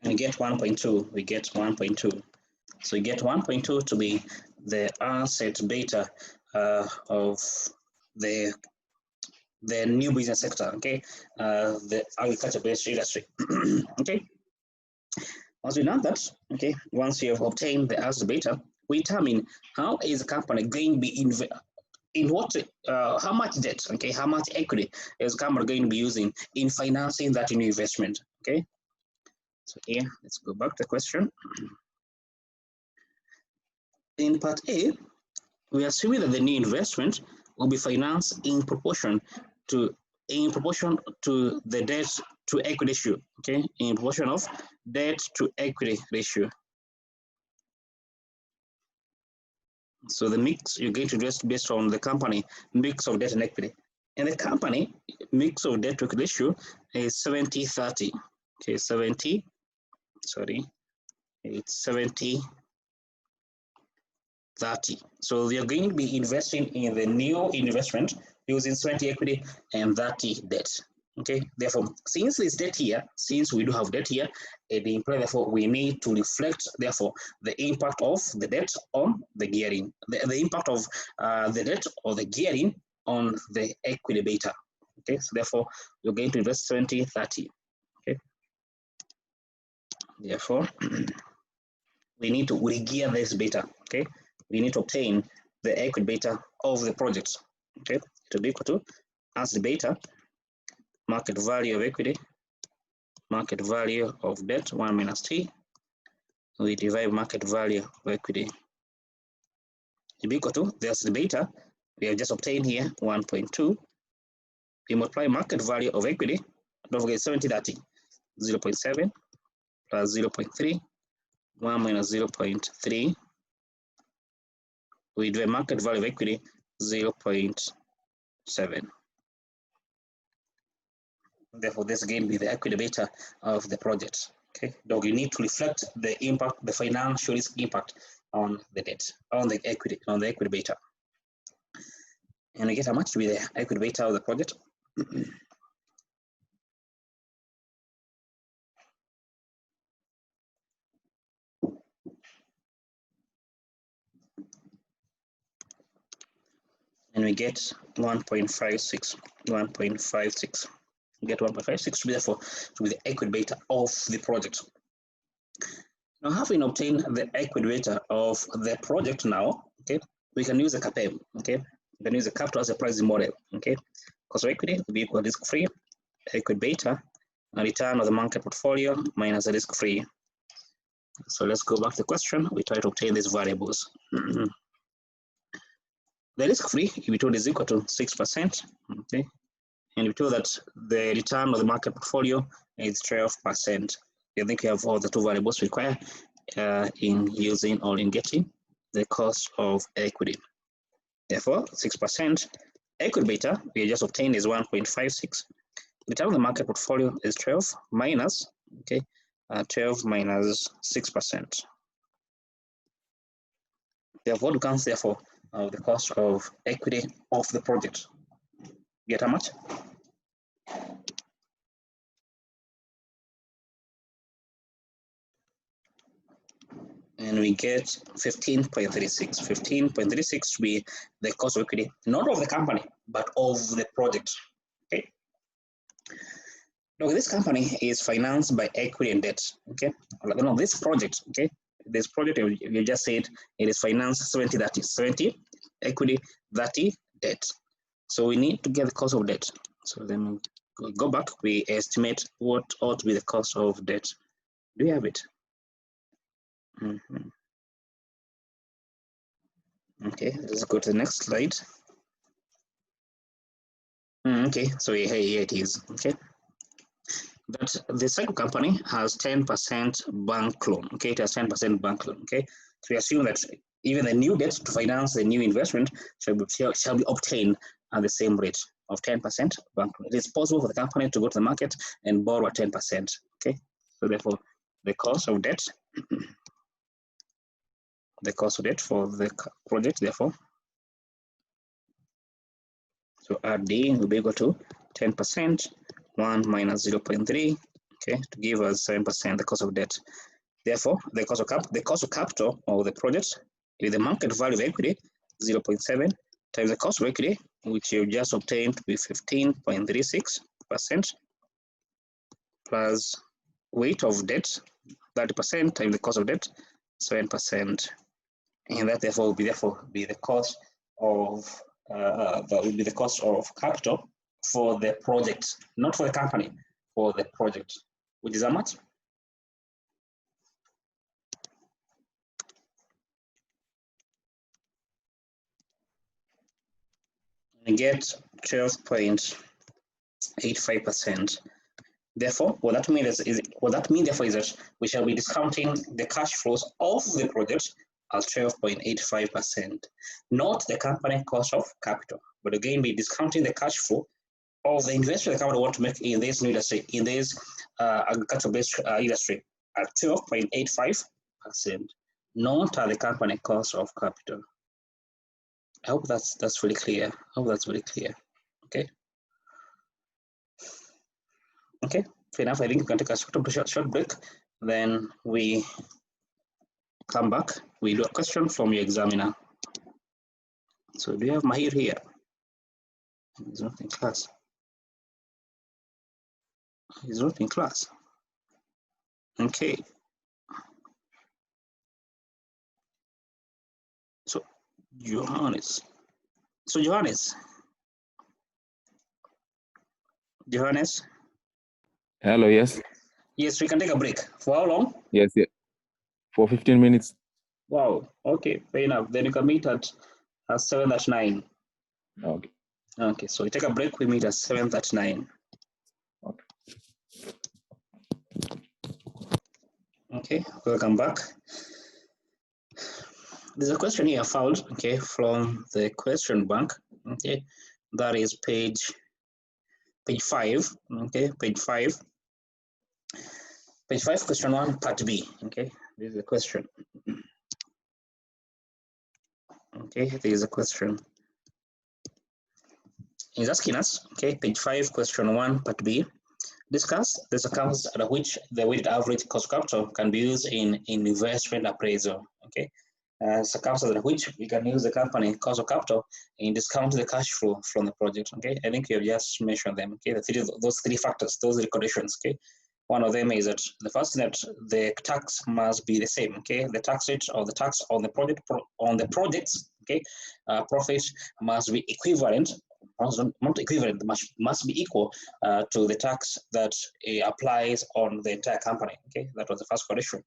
And we get 1.2. We get 1.2. So you get 1.2 to be the asset beta of the new business sector. Okay, the agriculture-based industry. Okay. Once we've done that, okay, once you have obtained the as beta, we determine how is the company going to be in what, how much debt, okay, how much equity is the company going to be using in financing that new investment, okay. So here, let's go back to the question. In part A, we are assuming that the new investment will be financed in proportion to the debt to equity ratio, okay, in proportion of debt to equity ratio. So the mix you're going to just based on the company mix of debt and equity. And the company mix of debt to equity ratio is 70-30. Okay, it's 70-30. So we are going to be investing in the new investment using 70 equity and 30 debt. Okay, therefore, since there's debt here, since we do have debt here, it implies therefore we need to reflect therefore the impact of the debt on the gearing, the impact of the debt or the gearing on the equity beta. Okay, so therefore we're going to invest 70-30. Okay, therefore we need to re-gear this beta. Okay, we need to obtain the equity beta of the project. Okay, to be equal to as the beta market value of equity, market value of debt 1 minus t. We divide market value of equity to be equal to, there's the beta we have just obtained here 1.2. We multiply market value of equity, don't forget 70-30, 0.7 plus 0.3, 1 minus 0.3. We do a market value of equity 0.7. Therefore, this again will be the equity beta of the project. Okay, so you need to reflect the impact, the financial risk impact on the debt, on the equity beta. And we get how much to be the equity beta of the project. And we get 1.56. We get 1.56 to be therefore to be the equity beta of the project. Now, having obtained the equity beta of the project now, okay, we can use the CAPM, okay. We can use the capital as a pricing model, okay. Cost of equity will be equal to risk-free, equity beta, and return of the market portfolio minus the risk-free. So let's go back to the question. We try to obtain these variables. The risk-free, we told, is equal to 6%, okay, and we told that the return of the market portfolio is 12%. I think we have all the two variables required in using or in getting the cost of equity. Therefore, 6% equity beta we just obtained is 1.56. Return of the market portfolio is 12 minus, okay, 12 minus 6%. Therefore, what comes therefore the cost of equity of the project? Get how much? And we get 15.36. 15.36 to be the cost of equity, not of the company, but of the project. Okay. Now, this company is financed by equity and debt. Okay. No, this project, okay, this project you just said it is financed 70-30, 70 equity, 30 debt. So we need to get the cost of debt. So then we go back, we estimate what ought to be the cost of debt. Do you have it? Okay, let's go to the next slide. Okay, so here it is. Okay, but the cycle company has 10% bank loan. Okay, it has 10% bank loan. Okay, so we assume that even the new debt to finance the new investment shall be obtained at the same rate of 10% bank loan. It is possible for the company to go to the market and borrow at 10%. Okay, so therefore the cost of debt, for the project, therefore, so RD will be equal to 10%, 1 minus 0.3, okay, to give us 7% the cost of debt. Therefore, the cost of capital of the project with the market value of equity 0.7 times the cost of equity, which you just obtained with 15.36%, plus weight of debt, 30% times the cost of debt, 7%, and that therefore will be the cost of that will be the cost of capital for the project, not for the company, for the project, which is how much? And get 12.85%. Therefore, what that means is that we shall be discounting the cash flows of the project at 12.85%, not the company cost of capital, but again, be discounting the cash flow of the investment the company want to make in this new industry, in this agriculture-based industry, at 12.85%, not at the company cost of capital. I hope that's really clear. Okay. Okay, fair enough. I think we can take a short break. Then we come back. We do a question from your examiner. So do you have Mahir here? He's not in class. Okay. So Johannes. Johannes. Hello, yes. Yes, we can take a break. For how long? Yes, yeah. For 15 minutes. Wow, okay, fair enough. Then you can meet at 7:39. Okay. Okay, so we take a break, we meet at 7:39. Okay. Okay, welcome back. There's a question here found, okay, from the question bank, okay, that is page 5, okay, page 5, question 1, part B, okay, this is the question. Okay, there is a question. He's asking us, okay, page 5, question 1, part B, discuss the circumstances at which the weighted average cost of capital can be used in investment appraisal, okay. Circumstances in which we can use the company cost of capital in discounting the cash flow from the project. Okay, I think you have just mentioned them. Okay, those three factors, those three conditions. Okay, one of them is that the first thing that the tax must be the same. Okay, the tax rate or the tax on the projects. Okay, profit must be equivalent. Not equivalent, must be equal to the tax that applies on the entire company. Okay, that was the first condition.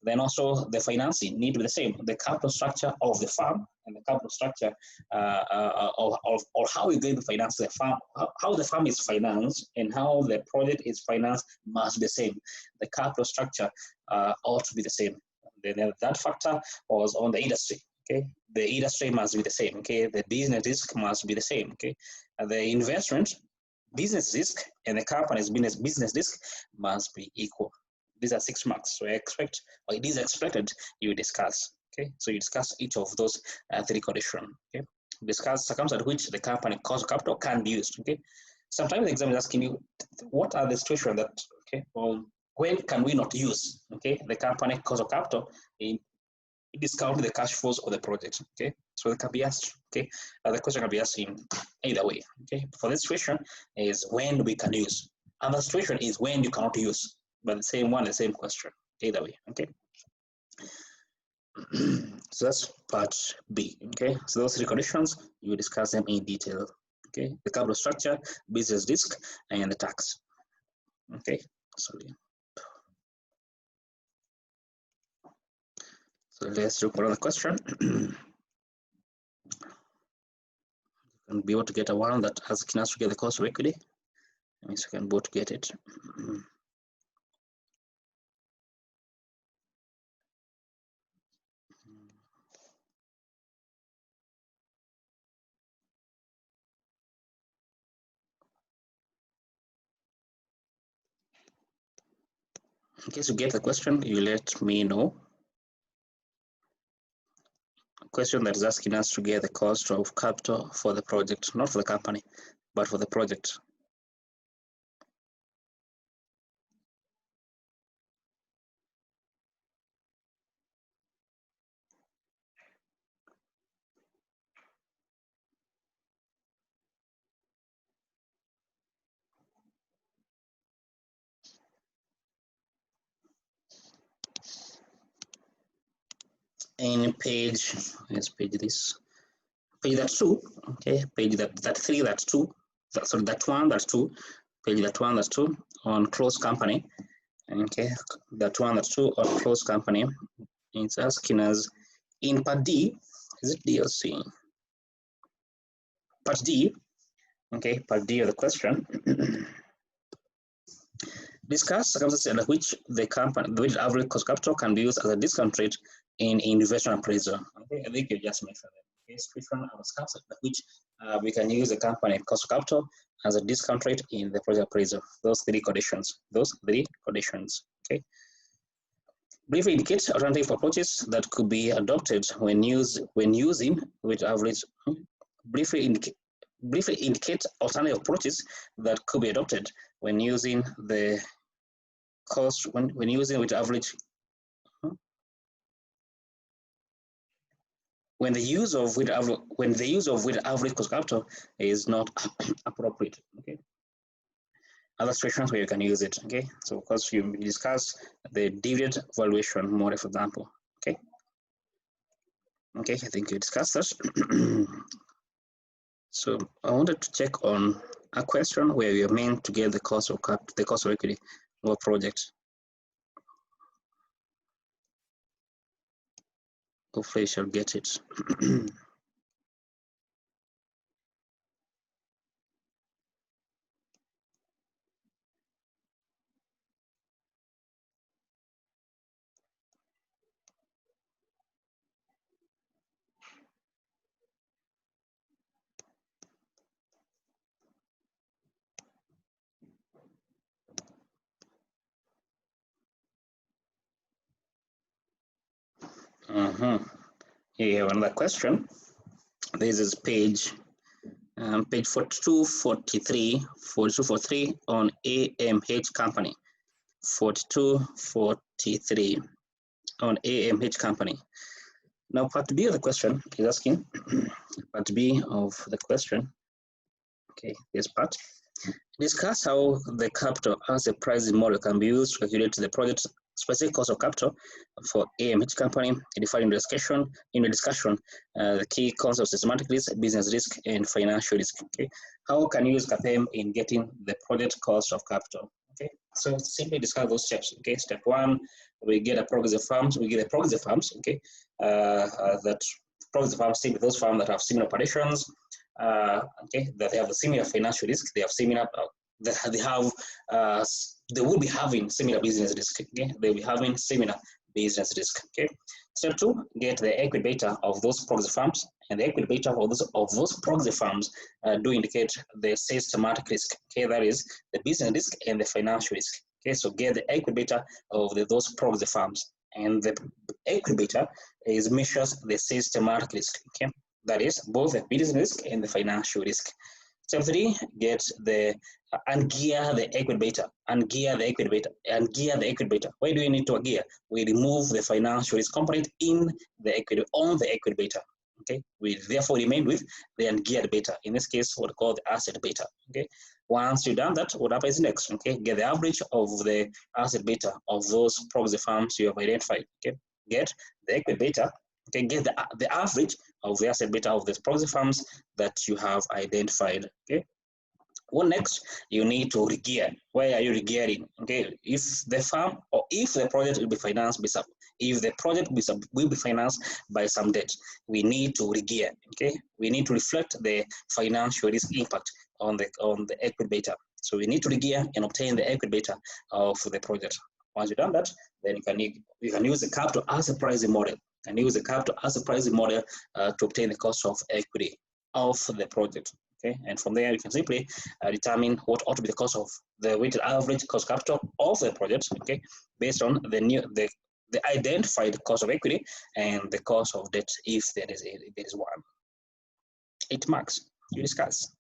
Then also the financing need to be the same. The capital structure of the farm and the capital structure of how we're going to finance the farm, how the farm is financed and how the project is financed must be the same. The capital structure ought to be the same. Then that factor was on the industry. Okay, the industry must be the same. Okay, the business risk must be the same. Okay, the investment business risk and the company's business risk must be equal. These are 6 marks. So I expect, or it is expected, you discuss. Okay, so you discuss each of those 3 conditions. Okay, discuss circumstances at which the company cost of capital can be used. Okay, sometimes the exam is asking you, what are the situations that, okay, well, when can we not use, okay, the company cost of capital in discounting the cash flows of the project. Okay, so it can be asked. Okay, the question can be asked in either way. Okay, for this situation is when we can use, and the situation is when you cannot use. But the same one, the same question, either way. Okay. So that's part B. Okay. So those 3 conditions, you discuss them in detail. Okay. The capital structure, business risk, and the tax. Okay. Sorry. So let's look for another question. And be able to get a one that has asking us to get the cost of equity. That means we can both get it. In case you get the question, you let me know. A question that is asking us to get the cost of capital for the project, not for the company, but for the project. in page, let's page this, page that's two, okay, page that three, that's two, sorry, that one, that's two, page that one, that's two, on close company, okay, that one, that's two, on close company. It's asking us in part D, is it D or C? Part D, okay, part D of the question. Discuss circumstances under which the weighted average cost capital can be used as a discount rate in investment appraisal. Okay, I think you just mentioned that. Okay, different circumstances under which we can use the company cost of capital as a discount rate in the project appraisal. Those three conditions. Those three conditions. Okay. Briefly indicate alternative approaches that could be adopted when using weighted average. Briefly indicate alternative approaches that could be adopted when using the cost when using weighted average when the use of weighted average cost capital is not appropriate. Okay, other situations where you can use it. Okay, so of course you discuss the dividend valuation model, for example. Okay, I think you discussed that. So I wanted to check on a question where you're meant to get the cost of equity of a project. Hopefully you shall get it. Here you have another question. This is page 42, 43, 42, 43 on AMH company. 42, 43 on AMH company. Now part B of the question is asking, part B of the question, okay, this part. Discuss how the capital as a pricing model can be used to calculate the project specific cost of capital for AMH company, defining the discussion the key concepts of systematic risk, business risk, and financial risk. Okay, how can you use CAPM in getting the project cost of capital? Okay, so simply discuss those steps. Okay, step one, we get a progressive firms. Okay, that progressive firms, simply those firms that have similar operations. Okay, that they have a similar financial risk, they have similar, they will be having similar business risk. Okay, they will be having similar business risk. Okay, step two, get the equity beta of those proxy firms, and the equity beta of those proxy firms do indicate the systematic risk. Okay, that is the business risk and the financial risk. Okay, so get the equity beta of those proxy firms, and the equity beta measures the systematic risk. Okay, that is both the business risk and the financial risk. Step three, get the ungear the equity beta, ungear the equity beta. Why do we need to gear? We remove the financial risk component in the equity on the equity beta. Okay, we therefore remain with the ungeared beta. In this case, what we call the asset beta. Okay, once you've done that, what happens next? Okay, get the average of the asset beta of those proxy firms you have identified. Okay, get the equity beta. Okay, get the average of the asset beta of the proxy firms that you have identified. Okay, what next? You need to regear. Why are you regearing? Okay, if the firm or if the project will be financed by will be financed by some debt, we need to regear. Okay, we need to reflect the financial risk impact on the equity beta. So we need to regear and obtain the equity beta of the project. Once you've done that, then you can use the capital as a pricing model. And use the capital as a pricing model to obtain the cost of equity of the project. Okay, and from there you can simply determine what ought to be the cost of the weighted average cost capital of the project. Okay, based on the identified cost of equity and the cost of debt, if there is one. 8 marks you discuss.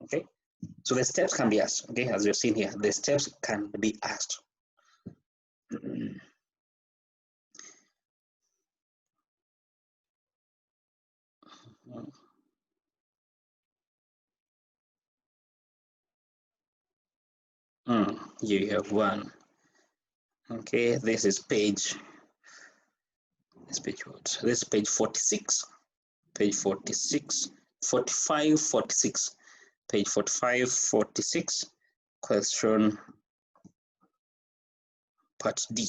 Okay, so the steps can be asked. Okay, as you've seen here, the steps can be asked. You have one. Okay, this is page This is page 46. Page 46, 45, 46. Page 45, 46. Question part D.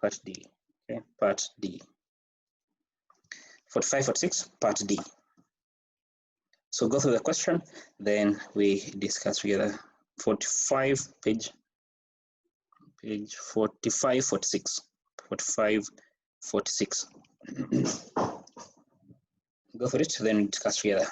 Part D. Okay, part D. 45, 46, part D. So go through the question, then we discuss together. 45, page 45, 46. 45, 46. Go for it, then we discuss together.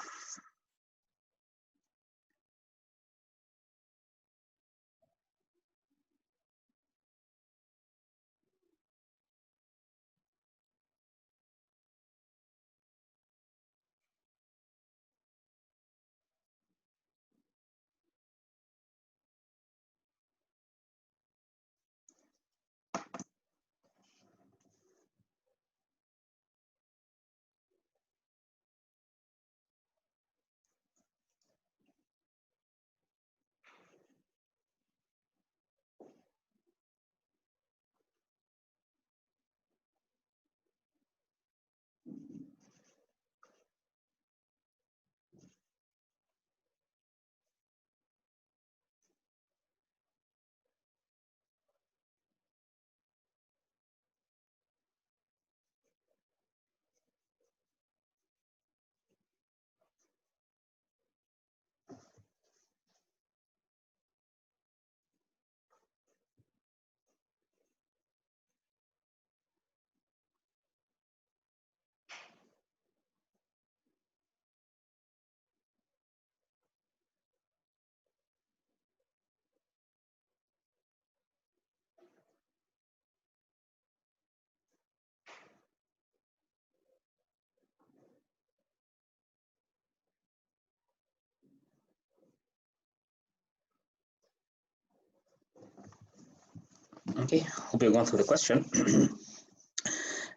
Okay, hope you're going through the question.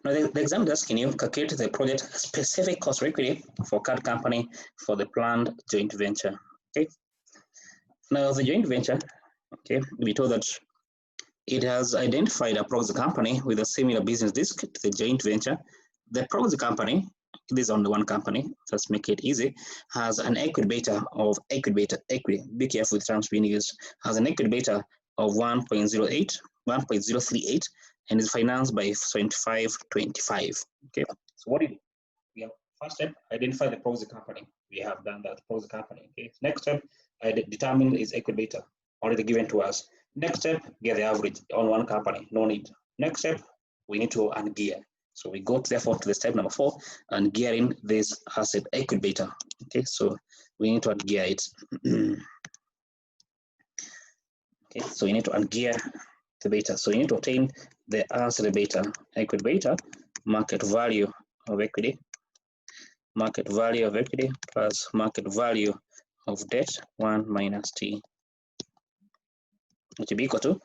Now, the exam is asking you calculate the project specific cost of equity for card company for the planned joint venture. Okay. Now, the joint venture, okay, we told that it has identified a proxy company with a similar business risk to the joint venture. The proxy company, this is only one company, let's make it easy, has an equity beta of equity, be careful with terms being used, has an equity beta of 1.038, and is financed by 2525. Okay, so what do you do? We have first step, identify the proxy company. We have done that, proxy company. Okay, next step, determine its equity beta already given to us. Next step, get the average on one company, no need. Next step, we need to ungear. So we go therefore to the step number 4, and gearing this asset equity beta. Okay, so we need to ungear it. Okay, so we need to ungear the beta. So you need to obtain the asset beta, equity beta, market value of equity plus market value of debt 1 minus T, which will be equal to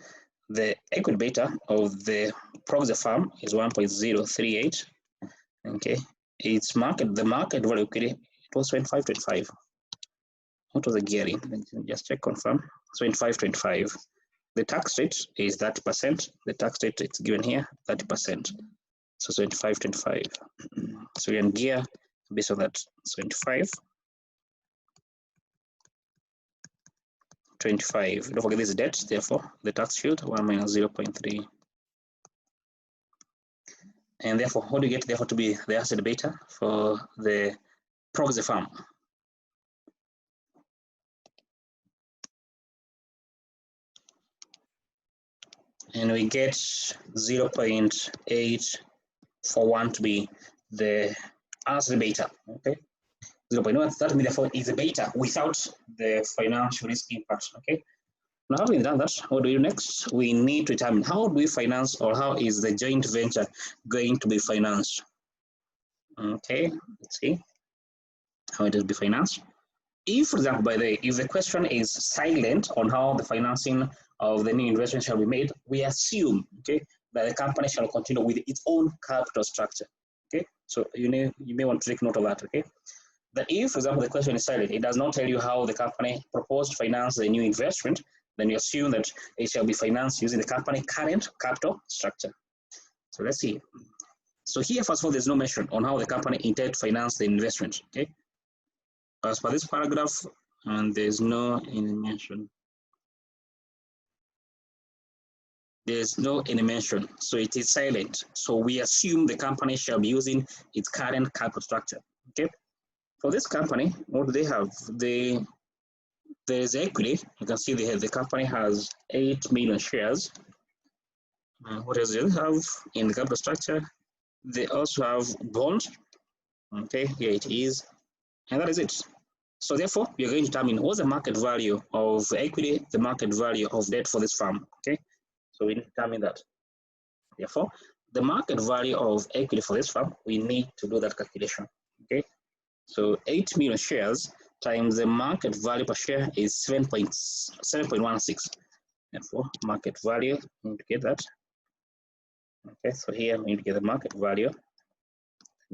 the equity beta of the proxy firm is 1.038. Okay, the market value equity, it was 25.25. What was the gearing? Just check confirm. 25.25. The tax rate is 30%. The tax rate is given here, 30%. So 25.25. So we can gear based on that. 25. Don't forget this is debt, therefore the tax shield 1 minus 0.3. And therefore, what do you get therefore to be the asset beta for the proxy firm? And we get 0.841 to be the asset beta. Okay, 0.1, that therefore is a beta without the financial risk impact. Okay, now having done that, what do we do next? We need to determine how do we finance, or how is the joint venture going to be financed. Okay, let's see how it will be financed. If, for example, if the question is silent on how the financing of the new investment shall be made, we assume, okay, that the company shall continue with its own capital structure. Okay, so you may want to take note of that. Okay, that if, for example, the question is silent, it does not tell you how the company proposed to finance the new investment, then you assume that it shall be financed using the company current capital structure. So let's see. So here, first of all, there's no mention on how the company intends to finance the investment. Okay, as per this paragraph, and there's no any mention. There's no any mention, so it is silent. So we assume the company shall be using its current capital structure. Okay, for this company, what do they have? There's equity. You can see the company has 8 million shares. What else do they have in the capital structure? They also have bonds. Okay, here it is, and that is it. So therefore, we are going to determine what's the market value of equity, the market value of debt for this firm. Okay, so we need to determine that. Therefore, the market value of equity for this firm, we need to do that calculation. Okay, so 8 million shares times the market value per share is 7.16. Therefore, market value, we need to get that. Okay, so here we need to get the market value.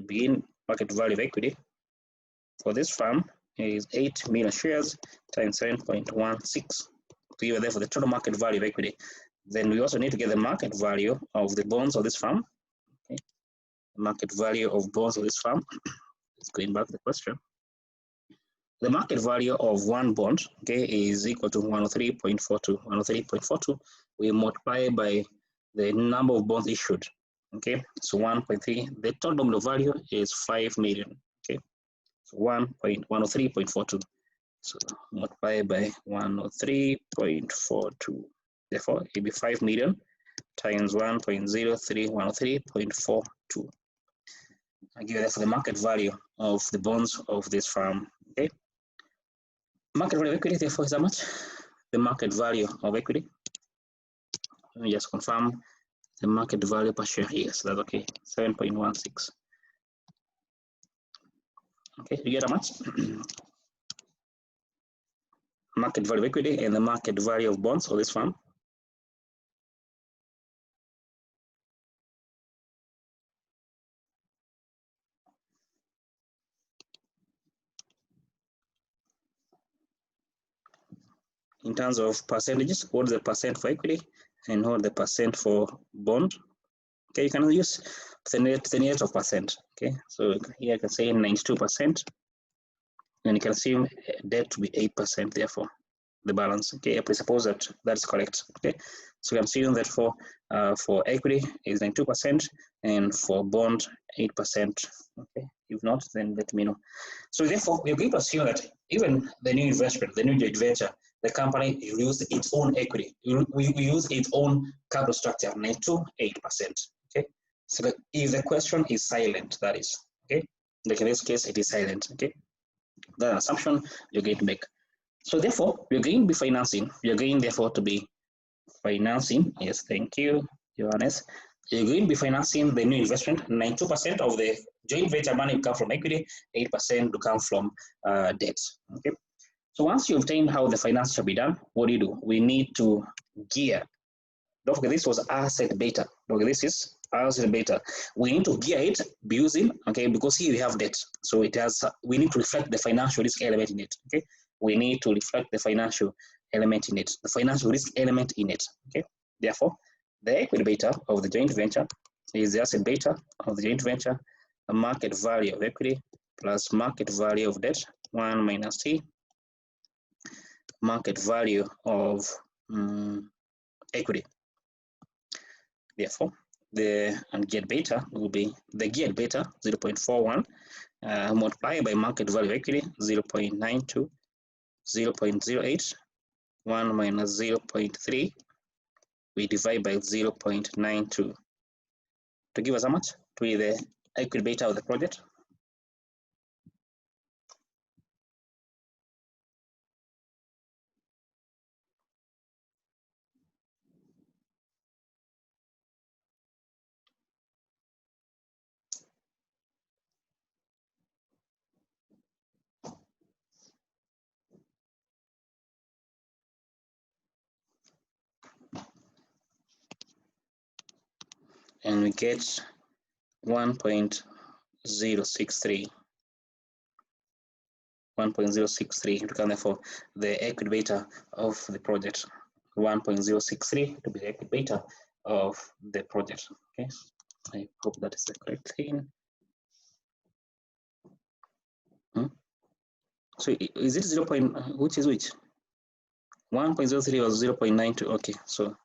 Begin market value of equity for this firm is 8 million shares times 7.16. We are there for the total market value of equity. Then we also need to get the market value of the bonds of this firm. Okay, the market value of bonds of this firm. Let's going back to the question. The market value of one bond, okay, is equal to 103.42. 103.42. We multiply by the number of bonds issued. Okay, so 1.3. The total nominal value is 5 million. Okay, so 1.103.42. So multiply by 103.42. Therefore, it will be 5 million times 1.03103.42. I give you therefore the market value of the bonds of this firm. Okay. Market value of equity, therefore, is how much? The market value of equity. Let me just confirm the market value per share here. So that's okay. 7.16. Okay, you get how much? Market value of equity and the market value of bonds of this firm. In terms of percentages, what is the percent for equity and what is the percent for bond? Okay, you can use the nearest of percent. Okay, so here I can say 92%, and you can assume debt to be 8%. Therefore, the balance. Okay, I presuppose that that's correct. Okay, so I'm assuming that for equity is 92% and for bond 8%. Okay, if not, then let me know. So therefore, we're going to assume that even the new investment, the new joint venture, the company use its own equity. We use its own capital structure, 92.8%. Okay, so that if the question is silent, that is okay. Like in this case, it is silent. Okay, that assumption you're going to make. So therefore, we're going to be financing. We're going therefore to be financing. Yes, thank you, Johannes. You're going to be financing the new investment. 92% of the joint venture money will come from equity, 8% will come from debt. Okay. So once you obtain how the finance shall be done, what do? We need to gear. Don't forget this was asset beta. Okay, this is asset beta. We need to gear it using, okay, because here we have debt. So it has, we need to reflect the financial risk element in it. Okay, we need to reflect the financial element in it, the financial risk element in it. Okay, therefore, the equity beta of the joint venture is the asset beta of the joint venture, the market value of equity plus market value of debt, 1 minus T, market value of equity. Therefore, the geared beta will be the geared beta 0.41 multiplied by market value of equity 0.92, 0.08, 1 minus 0.3. We divide by 0.92 to give us how much? To be the equity beta of the project. And we get 1.063. 1.063 to come therefore the equity beta of the project. 1.063 to be the equity beta of the project. Okay. I hope that is the correct thing. So is it 0. Which is which? 1.03 or 0.92? Okay, so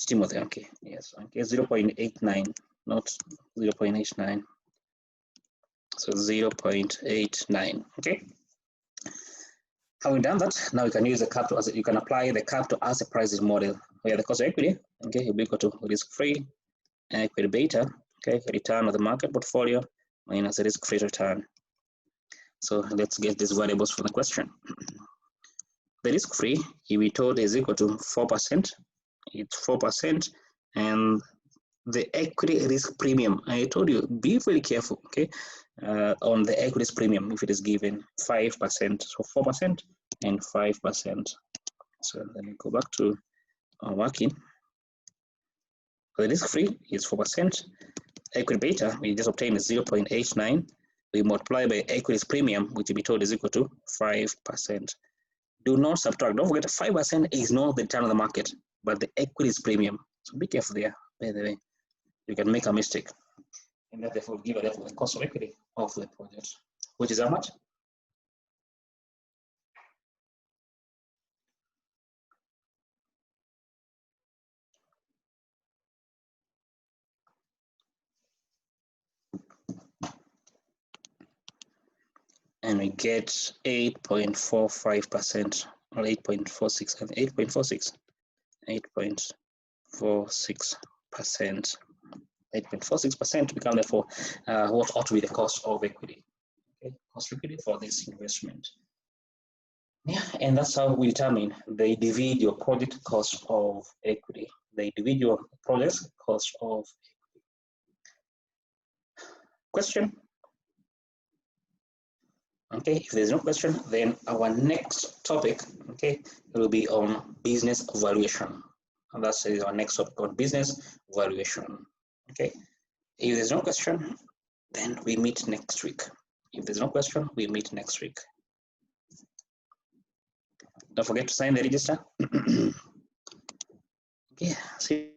Timothy. Okay, yes. Okay, 0.89, not 0.89. So 0.89. Okay. Having done that, now you can use the capital as you can apply the capital as a pricing model where the cost of equity, okay, will be equal to risk-free equity beta, okay, return of the market portfolio minus the risk-free return. So let's get these variables from the question. The risk-free, we told is equal to 4%. It's 4%, and the equity risk premium, I told you, be very careful, okay, on the equity risk premium if it is given 5%, so 4% and 5%. So let me go back to our working. The risk-free is 4%. Equity beta, we just obtained 0.89. We multiply by equity risk premium, which we told is equal to 5%. Do not subtract. Don't forget, 5% is not the return of the market, but the equity risk premium. So be careful there, by the way. You can make a mistake. And that therefore give a the cost of equity of the project, which is how much? And we get 8.45% or 8.46 and 8.46. 8.46%. 8.46% become therefore what ought to be the cost of equity. Okay, cost of equity for this investment. Yeah, and that's how we determine the individual project cost of equity. The individual project cost of equity. Question? Okay, if there's no question, then our next topic, okay, will be on business valuation. And that's our next topic on business valuation. Okay, if there's no question, then we meet next week. If there's no question, we meet next week. Don't forget to sign the register. Okay, see you.